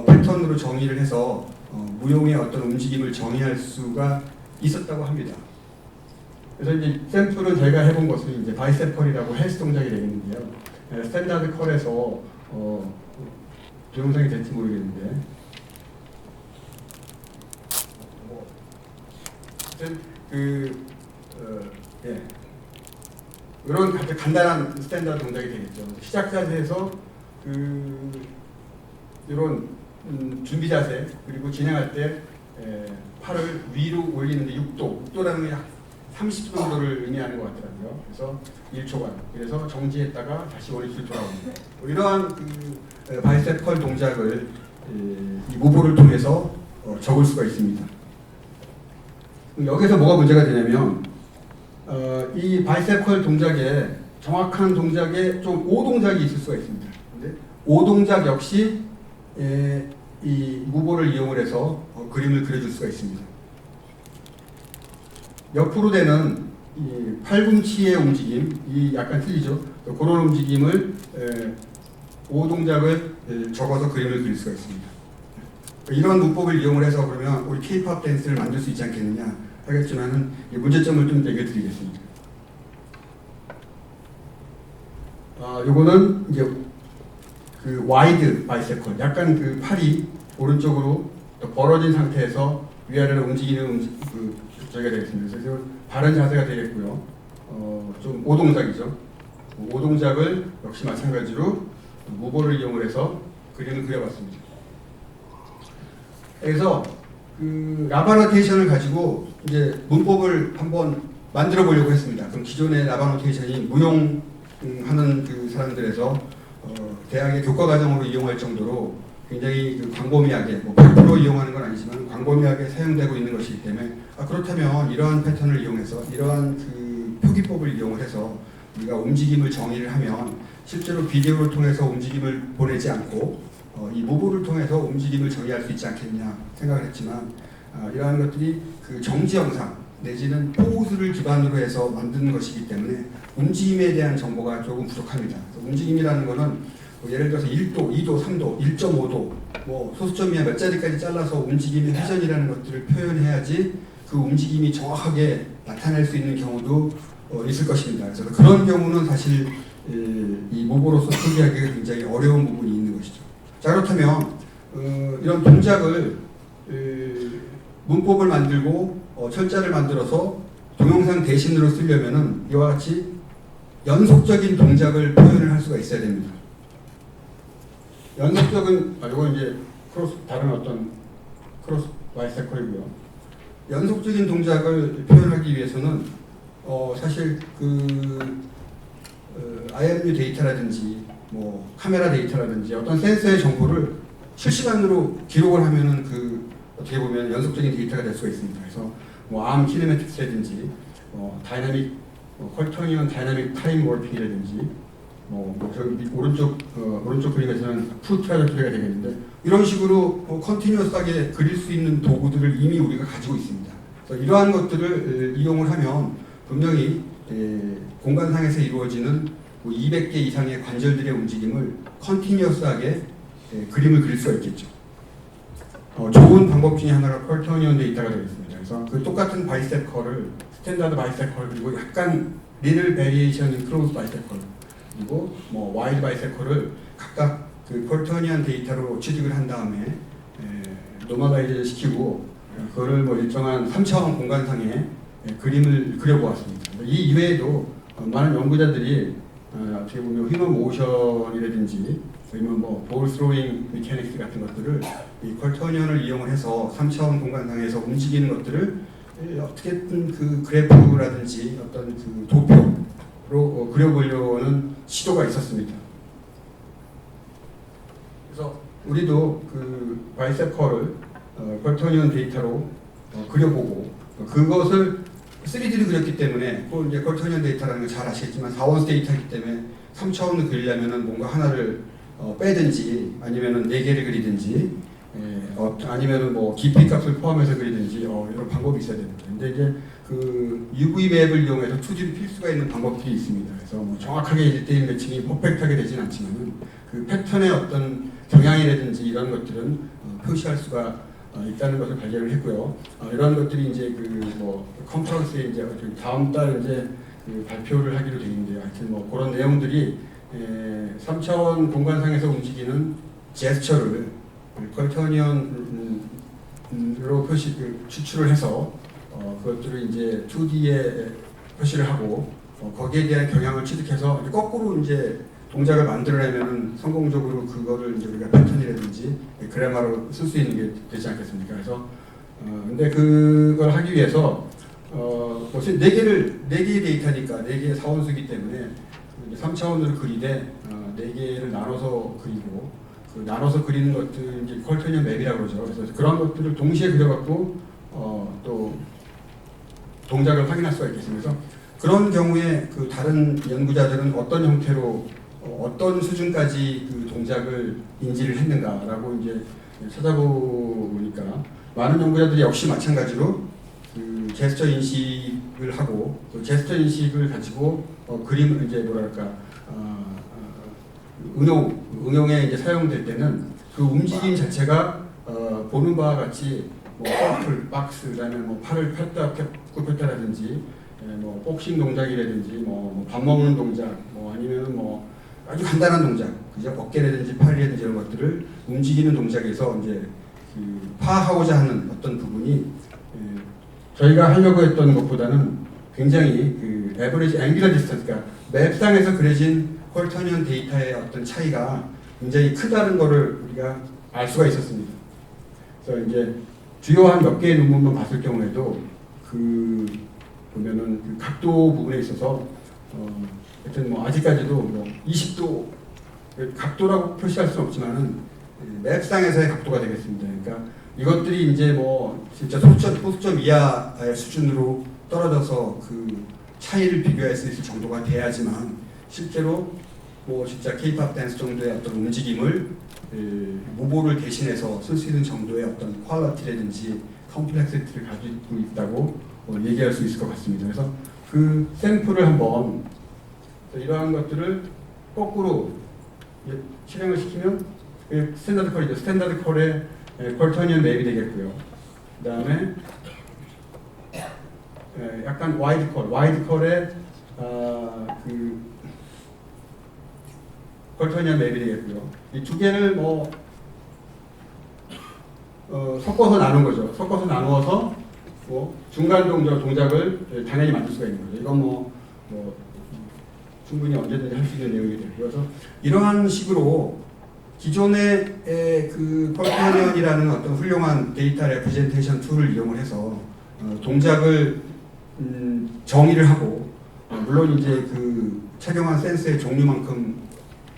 패턴으로 정의를 해서 무용의 어떤 움직임을 정의할 수가 있었다고 합니다. 그래서 이제 샘플은 저희가 해본 것은 이제 바이세펄이라고 헬스 동작이 되겠는데요. 스탠다드 컬에서 동영상이 될지 모르겠는데 이런 간단한 스탠다드 동작이 되겠죠. 시작 자세에서 이런 준비 자세 그리고 진행할 때 팔을 위로 올리는데 6도라는 게 약 30초 정도를 의미하는 것 같더라고요. 그래서 1초간. 그래서 정지했다가 다시 원위치로 돌아옵니다. 이러한 그 바이세컬 동작을 이 무보를 통해서 적을 수가 있습니다. 여기서 뭐가 문제가 되냐면 이 바이세컬 동작에 정확한 동작에 좀 오동작이 있을 수가 있습니다. 근데 오동작 역시 이 무보를 이용을 해서 그림을 그려줄 수가 있습니다. 옆으로 되는 이 팔꿈치의 움직임, 이 약간 틀리죠. 그런 움직임을 오동작을 적어서 그림을 그릴 수가 있습니다. 이런 문법을 이용을 해서 그러면 우리 K-pop 댄스를 만들 수 있지 않겠느냐 하겠지만은 문제점을 좀 얘기해드리겠습니다. 요거는 이제 그 와이드 바이세컬, 약간 그 팔이 오른쪽으로 벌어진 상태에서 위아래로 움직이는 저기가 되겠습니다. 그래서 바른 자세가 되겠고요. 좀 오동작이죠. 오동작을 역시 마찬가지로 무보를 이용을 해서 그림을 그려봤습니다. 그래서 그 라바노테이션을 가지고 이제 문법을 한번 만들어 보려고 했습니다. 그럼 기존의 라바노테이션이 무용하는 그 사람들에서 대학의 교과 과정으로 이용할 정도로 굉장히 그 광범위하게, 뭐 100% 이용하는 건 아니지만 광범위하게 사용되고 있는 것이기 때문에 그렇다면 이러한 패턴을 이용해서 이러한 그 표기법을 이용을 해서 우리가 움직임을 정의를 하면 실제로 비디오를 통해서 움직임을 보내지 않고 이 무보를 통해서 움직임을 정의할 수 있지 않겠냐 생각을 했지만 이러한 것들이 그 정지 영상 내지는 포즈를 기반으로 해서 만드는 것이기 때문에 움직임에 대한 정보가 조금 부족합니다. 움직임이라는 것은 뭐 예를 들어서 1도, 2도, 3도, 1.5도 뭐 소수점이야 몇 자리까지 잘라서 움직임의 회전이라는 것들을 표현해야지 그 움직임이 정확하게 나타낼 수 있는 경우도 있을 것입니다. 그래서 그런 경우는 사실 이 무보로서 표기하기가 굉장히 어려운 부분이 있는 것이죠. 자, 그렇다면 이런 동작을 문법을 만들고 철자를 만들어서 동영상 대신으로 쓰려면은 이와 같이 연속적인 동작을 표현을 할 수가 있어야 됩니다. 연속적인 이건 이제 다른 어떤 크로스 바이세컬이고요. 연속적인 동작을 표현하기 위해서는 사실 그 IMU 데이터라든지 뭐 카메라 데이터라든지 어떤 센서의 정보를 실시간으로 기록을 하면은 그 어떻게 보면 연속적인 데이터가 될 수가 있습니다. 그래서 뭐 암 키네매틱스라든지 다이나믹 퀄터니언 다이나믹 타임 워핑이라든지 저기 오른쪽 그림에서는 풀 트라이어트리가 되겠는데 이런 식으로 컨티뉴어스하게 그릴 수 있는 도구들을 이미 우리가 가지고 있습니다. 그래서 이러한 것들을 이용을 하면 분명히 공간상에서 이루어지는 200개 이상의 관절들의 움직임을 컨티뉴어스하게 그림을 그릴 수가 있겠죠. 좋은 방법 중에 하나가 퀄터니언 데이터가 되겠습니다. 그래서 그 똑같은 바이세컬을 스탠다드 바이세컬 그리고 약간 리틀 베리에이션 크로스 바이세컬 그리고 뭐 와이드 바이세컬을 각각 그 퀄터니언 데이터로 취득을 한 다음에 노멀라이즈를 시키고 그거를 뭐 일정한 3차원 공간상에 그림을 그려보았습니다. 이 이외에도 많은 연구자들이 어떻게 보면 휴먼 모션이라든지 아니면 뭐 볼 스로잉 메커닉스 같은 것들을 이 퀄터니언을 이용을 해서 3차원 공간상에서 움직이는 것들을 어떻게든 그 그래프라든지 어떤 그 도표로 그려보려는 시도가 있었습니다. 그래서 우리도 그 바이세컬을 퀄터니언 데이터로 그려보고 그것을 3D로 그렸기 때문에 또 이제 퀄터니언 데이터라는 걸 잘 아시겠지만 4원스 데이터이기 때문에 3차원을 그리려면은 뭔가 하나를 빼든지 아니면은 4개를 그리든지 아니면은 뭐 깊이 값을 포함해서 그리든지 이런 방법이 있어야 됩니다. 근데 이제 그 UV 맵을 이용해서 2D를 필 수가 있는 방법들이 있습니다. 그래서 뭐 정확하게 1대1 매칭이 퍼펙트하게 되진 않지만은 그 패턴의 어떤 경향이라든지 이런 것들은 표시할 수가 있다는 것을 발견을 했고요. 이런 것들이 이제 그 뭐 컨퍼런스에 이제 다음 달 이제 그 발표를 하기로 되어 있는데요. 하여튼 뭐 그런 내용들이 3차원 공간상에서 움직이는 제스처를 퀄터니언으로 추출을 해서 그것들을 이제 2D에 표시를 하고 거기에 대한 경향을 취득해서 거꾸로 이제 동작을 만들어내면 성공적으로 그거를 이제 우리가 패턴이라든지 그래마로 쓸 수 있는 게 되지 않겠습니까? 그래서 근데 그걸 하기 위해서 네 개의 데이터니까 4개의 사원수이기 때문에 3차원으로 그리되 4개를 나눠서 그리고 그 나눠서 그리는 것들 이제 퀄터니언 맵이라고 그러죠. 그래서 그런 것들을 동시에 그려갖고 또 동작을 확인할 수가 있겠습니다. 그래서 그런 경우에 그 다른 연구자들은 어떤 형태로 어떤 수준까지 그 동작을 인지를 했는가라고 이제 찾아보니까 많은 연구자들이 역시 마찬가지로 그 제스처 인식을 하고 그 제스처 인식을 가지고 그림을 이제 뭐랄까 응용에 이제 사용될 때는 그 움직임 자체가 보는 바와 같이 뭐 서클, 박스, 그다음에 뭐 팔을 폈다 굽혔다라든지 뭐 복싱 동작이라든지 뭐 밥 먹는 동작, 뭐 아니면 뭐 아주 간단한 동작, 그죠? 어깨라든지 팔이라든지 이런 것들을 움직이는 동작에서 이제 그 파악하고자 하는 어떤 부분이 저희가 하려고 했던 것보다는 굉장히 그 에버리지 앵귤러 디스턴스, 그러니까 맵상에서 그려진 퀄터니언 데이터의 어떤 차이가 굉장히 크다는 것을 우리가 알 수가 있었습니다. 그래서 이제 주요한 몇 개의 논문만 봤을 경우에도 그 보면은 그 각도 부분에 있어서 하여튼 뭐 아직까지도 뭐 20도 각도라고 표시할 수는 없지만은 맵상에서의 각도가 되겠습니다. 그러니까 이것들이 이제 뭐 진짜 소수점 이하의 수준으로 떨어져서 그 차이를 비교할 수 있을 정도가 돼야지만 실제로 뭐 진짜 K-pop 댄스 정도의 어떤 움직임을 모보를 대신해서 쓸 수 있는 정도의 어떤 퀄리티라든지 컴플렉시티를 가지고 있다고 얘기할 수 있을 것 같습니다. 그래서 그 샘플을 한번 이러한 것들을 거꾸로 실행을 시키면 스탠다드 컬이죠. 스탠다드 컬의 퀄터니언 맵이 되겠고요. 그 다음에 약간 와이드 컬의 그 퀄터니언 맵이 되겠고요. 이 두 개를 뭐 섞어서 나눈 거죠. 섞어서 나누어서 뭐 중간 동작을 당연히 만들 수가 있는 거죠. 이건 뭐 충분히 언제든지 할 수 있는 내용이 되고요. 그래서 이러한 식으로 기존의 그 퀄터니언이라는 어떤 훌륭한 데이터 레프레젠테이션 툴을 이용을 해서 동작을 정의를 하고 물론 이제 그 착용한 센서의 종류만큼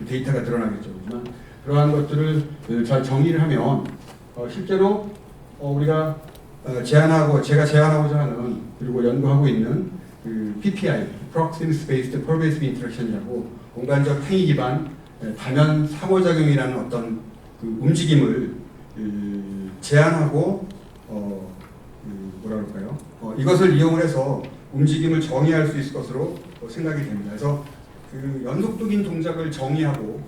데이터가 드러나겠죠. 그렇지만 그러한 것들을 잘 정의를 하면 실제로 우리가 제가 제안하고자 하는 그리고 연구하고 있는 그 PPI, Proximity Based Pervasive Interaction이라고 공간적 행위 기반 다면 상호작용이라는 어떤 그 움직임을 제안하고 뭐라 그럴까요? 이것을 이용을 해서 움직임을 정의할 수 있을 것으로 생각이 됩니다. 그래서 그 연속적인 동작을 정의하고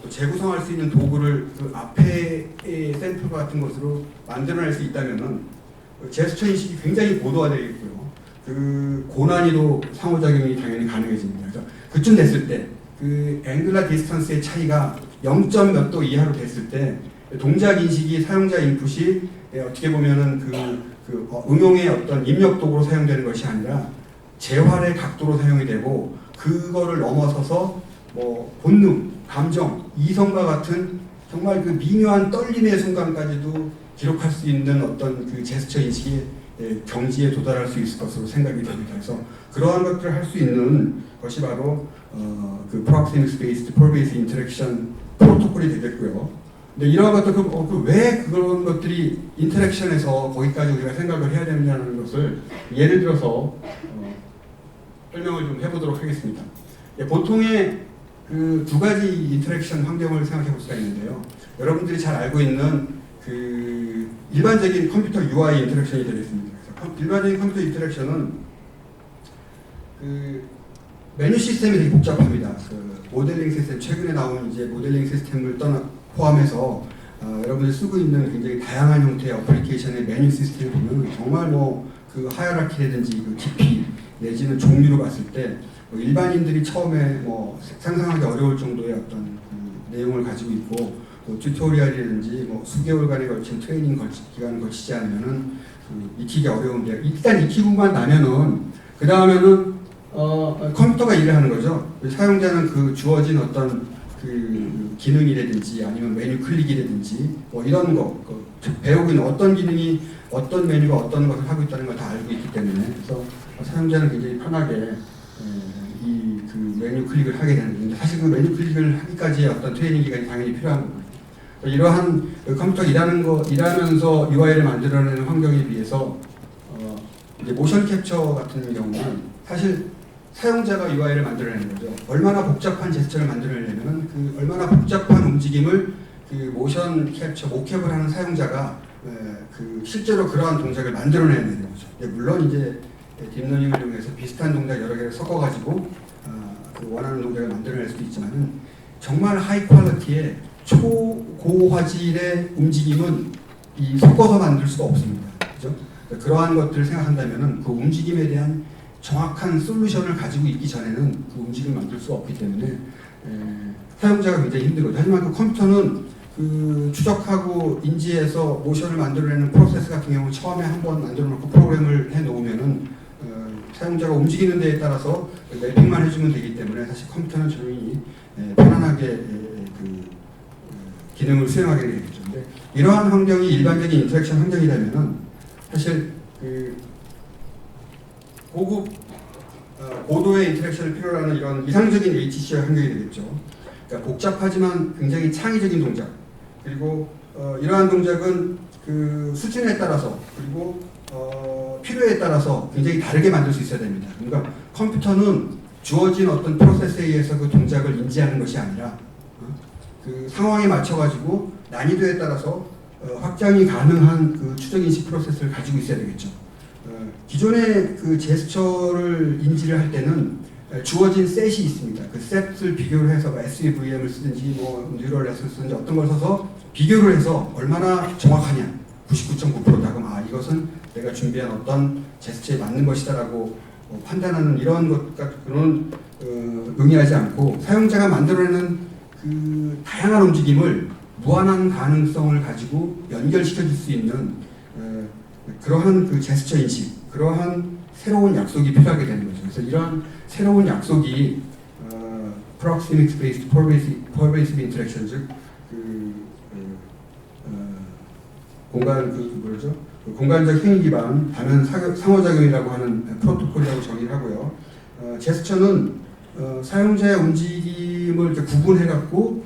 또 재구성할 수 있는 도구를 그 앞에의 샘플 같은 것으로 만들어낼 수 있다면은 제스처 인식이 굉장히 고도화되겠고요. 그 고난이도 상호작용이 당연히 가능해집니다. 그래서 그쯤 됐을 때 그 앵글라 디스턴스의 차이가 0점 몇 도 이하로 됐을 때 동작 인식이 사용자 인풋이 어떻게 보면은 그 응용의 어떤 입력 도구로 사용되는 것이 아니라 재활의 각도로 사용이 되고 그거를 넘어서서 뭐 본능, 감정, 이성과 같은 정말 그 미묘한 떨림의 순간까지도 기록할 수 있는 어떤 그 제스처 인식의 경지에 도달할 수 있을 것으로 생각이 됩니다. 그래서 그러한 것들을 할 수 있는 것이 바로 그 Proximity Based Pervasive Interaction 프로토콜이 되겠고요. 근데 이러한 것들 왜 그런 것들이 인터랙션에서 거기까지 우리가 생각을 해야 되느냐는 것을 예를 들어서 설명을 좀 해보도록 하겠습니다. 보통의 그 두 가지 인터랙션 환경을 생각해 볼 수가 있는데요. 여러분들이 잘 알고 있는 그 일반적인 컴퓨터 UI 인터랙션이 되겠습니다. 그래서 일반적인 컴퓨터 인터랙션은 그 메뉴 시스템이 되게 복잡합니다. 그 모델링 시스템, 최근에 나온 이제 모델링 시스템을 포함해서 여러분들이 쓰고 있는 굉장히 다양한 형태의 어플리케이션의 메뉴 시스템을 보면 정말 뭐 그 하이어라키라든지 그 깊이 내지는 종류로 봤을 때 일반인들이 처음에 뭐 상상하기 어려울 정도의 어떤 그 내용을 가지고 있고 또 튜토리얼이라든지 뭐 수개월간에 걸친 트레이닝 기간을 거치지 않으면은 익히기 어려운데 일단 익히고만 나면은 그 다음에는 컴퓨터가 일을 하는 거죠. 사용자는 그 주어진 어떤 그 기능이라든지 아니면 메뉴 클릭이라든지 뭐 이런 거 배우기는 어떤 기능이 어떤 메뉴가 어떤 것을 하고 있다는 걸 다 알고 있기 때문에 그래서 사용자는 굉장히 편하게 이 그 메뉴 클릭을 하게 되는데 사실 그 메뉴 클릭을 하기까지의 어떤 트레이닝 기간이 당연히 필요한 겁니다. 이러한 컴퓨터 일하면서 UI를 만들어내는 환경에 비해서 이제 모션 캡처 같은 경우는 사실 사용자가 UI를 만들어내는 거죠. 얼마나 복잡한 제스처를 만들어내려면 그 얼마나 복잡한 움직임을 그 모션 캡처, 모캡을 하는 사용자가 그 실제로 그러한 동작을 만들어내야 되는 거죠. 물론 이제 딥러닝을 이용해서 비슷한 동작 여러 개를 섞어가지고 그 원하는 동작을 만들어낼 수도 있지만은 정말 하이 퀄리티의 초고화질의 움직임은 이 섞어서 만들 수가 없습니다. 그죠? 그러한 것들을 생각한다면은 그 움직임에 대한 정확한 솔루션을 가지고 있기 전에는 그 움직임을 만들 수가 없기 때문에 사용자가 굉장히 힘들거든요. 하지만 그 컴퓨터는 그 추적하고 인지해서 모션을 만들어내는 프로세스 같은 경우는 처음에 한번 만들어 놓고 프로그램을 해 놓으면은 사용자가 움직이는 데에 따라서 매핑만 해주면 되기 때문에 사실 컴퓨터는 조용히 편안하게 그 기능을 수행하게 되겠죠. 근데 이러한 환경이 일반적인 인터랙션 환경이라면은 사실 그 고급 고도의 인터랙션을 필요로 하는 이런 이상적인 HCI 환경이 되겠죠. 그러니까 복잡하지만 굉장히 창의적인 동작 그리고 이러한 동작은 그 수준에 따라서 그리고 필요에 따라서 굉장히 다르게 만들 수 있어야 됩니다. 그러니까 컴퓨터는 주어진 어떤 프로세스에 의해서 그 동작을 인지하는 것이 아니라 그 상황에 맞춰가지고 난이도에 따라서 확장이 가능한 그 추적 인식 프로세스를 가지고 있어야 되겠죠. 기존의 그 제스처를 인지를 할 때는 주어진 셋이 있습니다. 그 셋을 비교를 해서 SVM을 쓰든지 뭐 뉴럴 넷을 쓰든지 어떤 걸 써서 비교를 해서 얼마나 정확하냐 99.9%다 그럼 이것은 내가 준비한 어떤 제스처에 맞는 것이다라고 판단하는 이런 것과는 용이하지 않고 사용자가 만들어내는 그 다양한 움직임을 무한한 가능성을 가지고 연결시켜 줄 수 있는 그러한 그 제스처 인식, 그러한 새로운 약속이 필요하게 되는 거죠. 그래서 이러한 새로운 약속이 proximity based pervasive interaction 즉 공간적 행위 기반 다면 상호작용이라고 하는 프로토콜이라고 정의를 하고요. 제스처는 사용자의 움직임을 이렇게 구분해갖고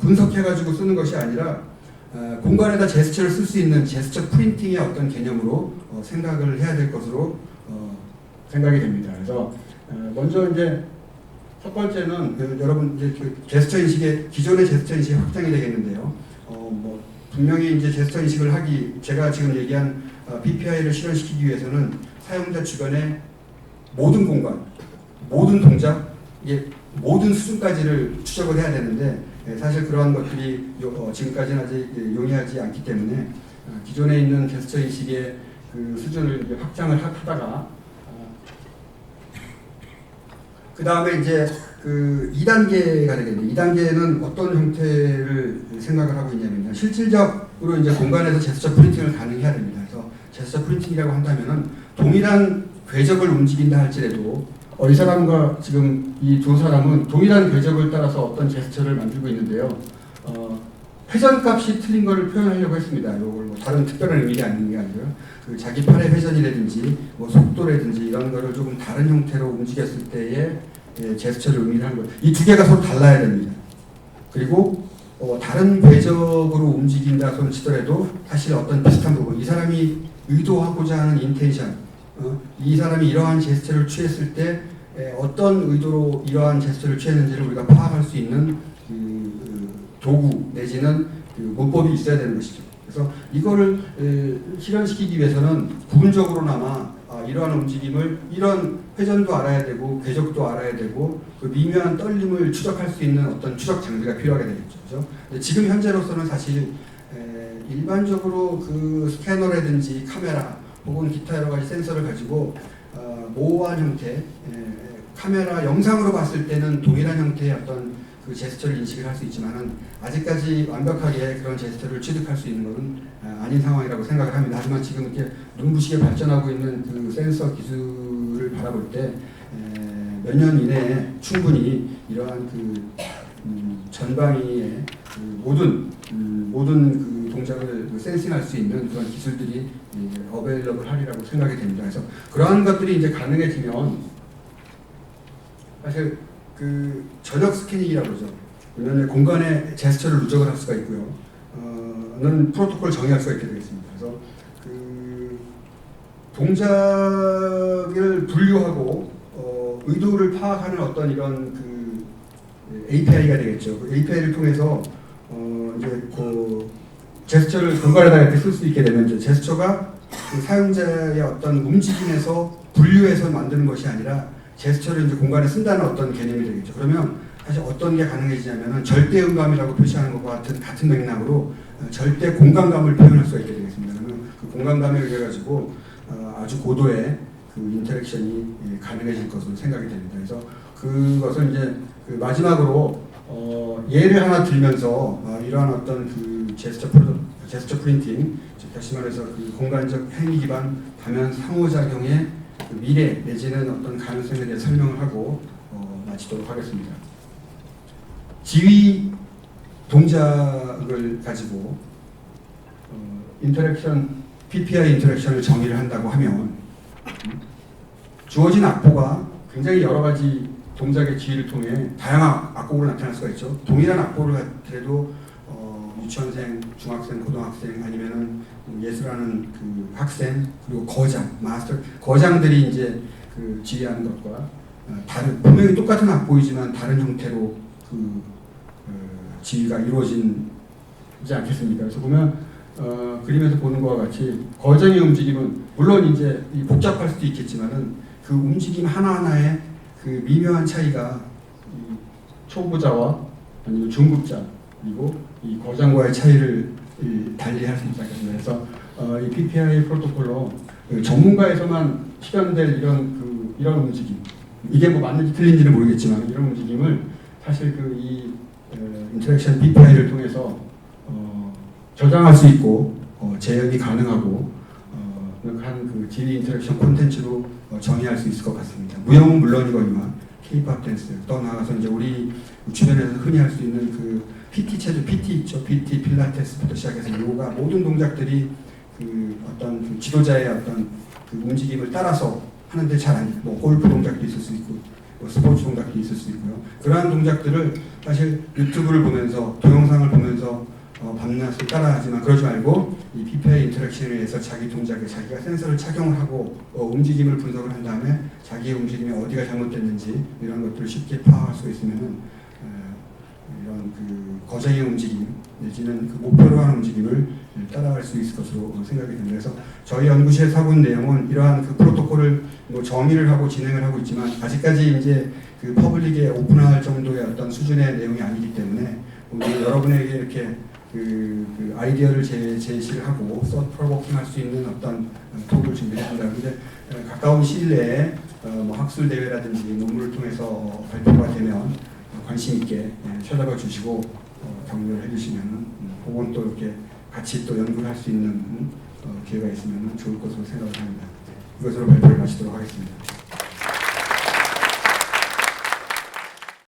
분석해가지고 쓰는 것이 아니라 공간에다 제스처를 쓸 수 있는 제스처 프린팅의 어떤 개념으로 생각을 해야 될 것으로 생각이 됩니다. 그래서 먼저 이제 첫 번째는 여러분 이제 그 제스처 인식의 기존의 제스처 인식이 확장이 되겠는데요. 뭐 분명히 이제 제스처 인식을 제가 지금 얘기한 PPI를 실현시키기 위해서는 사용자 주변의 모든 공간, 모든 동작, 모든 수준까지를 추적을 해야 되는데 사실 그러한 것들이 지금까지는 아직 용이하지 않기 때문에 기존에 있는 제스처 인식의 그 수준을 이제 확장을 하다가 그 다음에 이제 그 2단계가 되겠네요. 2단계는 어떤 형태를 생각을 하고 있냐면요. 실질적으로 이제 공간에서 제스처 프린팅을 가능해야 됩니다. 그래서 제스처 프린팅이라고 한다면은 동일한 궤적을 움직인다 할지라도 이 사람과 지금 이 두 사람은 동일한 궤적을 따라서 어떤 제스처를 만들고 있는데요. 회전값이 틀린 것을 표현하려고 했습니다. 이걸 뭐 다른 특별한 의미가 아닌 게 아니고요. 그 자기 팔의 회전이라든지 뭐 속도라든지 이런 거를 조금 다른 형태로 움직였을 때의 제스처를 의미하는 거예요. 이 두 개가 서로 달라야 됩니다. 그리고 다른 궤적으로 움직인다 손 치더라도 사실 어떤 비슷한 부분, 이 사람이 의도하고자 하는 인텐션, 이 사람이 이러한 제스처를 취했을 때 어떤 의도로 이러한 제스처를 취했는지를 우리가 파악할 수 있는 그 도구 내지는 그 문법이 있어야 되는 것이죠. 그래서 이거를 실현시키기 위해서는 부분적으로나마 이러한 움직임을 이런 회전도 알아야 되고 궤적도 알아야 되고 그 미묘한 떨림을 추적할 수 있는 어떤 추적 장비가 필요하게 되겠죠. 그렇죠? 지금 현재로서는 사실 일반적으로 그 스캐너라든지 카메라 혹은 기타 여러 가지 센서를 가지고 모호한 형태, 카메라 영상으로 봤을 때는 동일한 형태의 어떤 그 제스처를 인식을 할 수 있지만은 아직까지 완벽하게 그런 제스처를 취득할 수 있는 것은 아닌 상황이라고 생각을 합니다. 하지만 지금 이렇게 눈부시게 발전하고 있는 그 센서 기술을 바라볼 때 몇 년 이내에 충분히 이러한 그 전방위의 그 모든 그 동작을 센싱할 수 있는 그런 기술들이 어베일러블 하리라고 생각이 됩니다. 그래서 그러한 것들이 이제 가능해지면 사실 그 전역 스캐닝이라고 그러죠. 그러면 공간에 제스처를 누적을 할 수가 있고요. 는 프로토콜을 정의할 수가 있게 되겠습니다. 그래서 그 동작을 분류하고 의도를 파악하는 어떤 이런 그 API가 되겠죠. 그 API를 통해서 이제 그 제스처를 공간에다 이렇게 쓸 수 있게 되면 이제 제스처가 그 사용자의 어떤 움직임에서 분류해서 만드는 것이 아니라 제스처를 이제 공간에 쓴다는 어떤 개념이 되겠죠. 그러면 사실 어떤 게 가능해지냐면은 절대 음감이라고 표시하는 것과 같은 맥락으로 절대 공간감을 표현할 수가 있게 되겠습니다. 그러면 그 공간감에 의해 가지고 아주 고도의 그 인터랙션이 가능해질 것으로 생각이 됩니다. 그래서 그것을 이제 그 마지막으로 예를 하나 들면서 이러한 어떤 그 제스처 프린팅, 즉 다시 말해서 그 공간적 행위 기반 다면 상호작용의 그 미래 내지는 어떤 가능성에 대해 설명을 하고 마치도록 하겠습니다. 지휘 동작을 가지고 인터랙션, PPI 인터랙션을 정의를 한다고 하면 주어진 악보가 굉장히 여러 가지 동작의 지휘를 통해 다양한 악보로 나타날 수가 있죠. 동일한 악보를 하더라도 유치원생, 중학생, 고등학생 아니면은 예술하는 그 학생 그리고 거장, 마스터 거장들이 이제 그 지휘하는 것과 다른 분명히 똑같은 악보이지만 다른 형태로 그 지휘가 이루어지지 않겠습니까? 그래서 보면 그림에서 보는 것과 같이 거장의 움직임은 물론 이제 복잡할 수도 있겠지만은 그 움직임 하나하나에 그 미묘한 차이가 이 초보자와 아니면 중급자 그리고 이 거장과의 차이를 달리할 수 있지 않겠습니까? 그래서 이 PPI 프로토콜로 전문가에서만 실현될 이런 움직임 이게 뭐 맞는지 틀린지는 모르겠지만 이런 움직임을 사실 그 이 인터랙션 PPI를 통해서 저장할 수 있고 재현이 가능하고 한 그 지휘 인터랙션 콘텐츠로 정의할 수 있을 것 같습니다. 무용은 물론이거니와 K-pop 댄스 또 나아가서 이제 우리 주변에서 흔히 할 수 있는 그 PT 체조, PT 있죠. PT, 필라테스부터 시작해서 요가 모든 동작들이 그 어떤 그 지도자의 어떤 그 움직임을 따라서 하는데 잘 안, 뭐 골프 동작도 있을 수 있고 뭐 스포츠 동작도 있을 수 있고요. 그러한 동작들을 사실 유튜브를 보면서 동영상을 보면서 밤낮을 따라하지만 그러지 말고 이 PPI 인터랙션에 의해서 자기 동작에 자기가 센서를 착용을 하고 움직임을 분석을 한 다음에 자기의 움직임이 어디가 잘못됐는지 이런 것들을 쉽게 파악할 수 있으면은 이런 그 거장의 움직임 내지는 그 목표로 하는 움직임을 따라갈 수 있을 것으로 생각이 됩니다. 그래서 저희 연구실에서 하고 있는 내용은 이러한 그 프로토콜을 뭐 정의를 하고 진행을 하고 있지만 아직까지 이제 그 퍼블릭에 오픈할 정도의 어떤 수준의 내용이 아니기 때문에 여러분에게 이렇게 그 아이디어를 제시를 하고 서트 프로보킹 할 수 있는 어떤 톡을 준비했습니다. 그런데 가까운 시일 내에 뭐 학술 대회라든지 논문을 통해서 발표가 되면 관심 있게 찾아봐 주시고 격려를 해주시면 혹은 또 이렇게 같이 또 연구를 할 수 있는 기회가 있으면 좋을 것으로 생각을 합니다. 이것으로 발표를 마치도록 하겠습니다.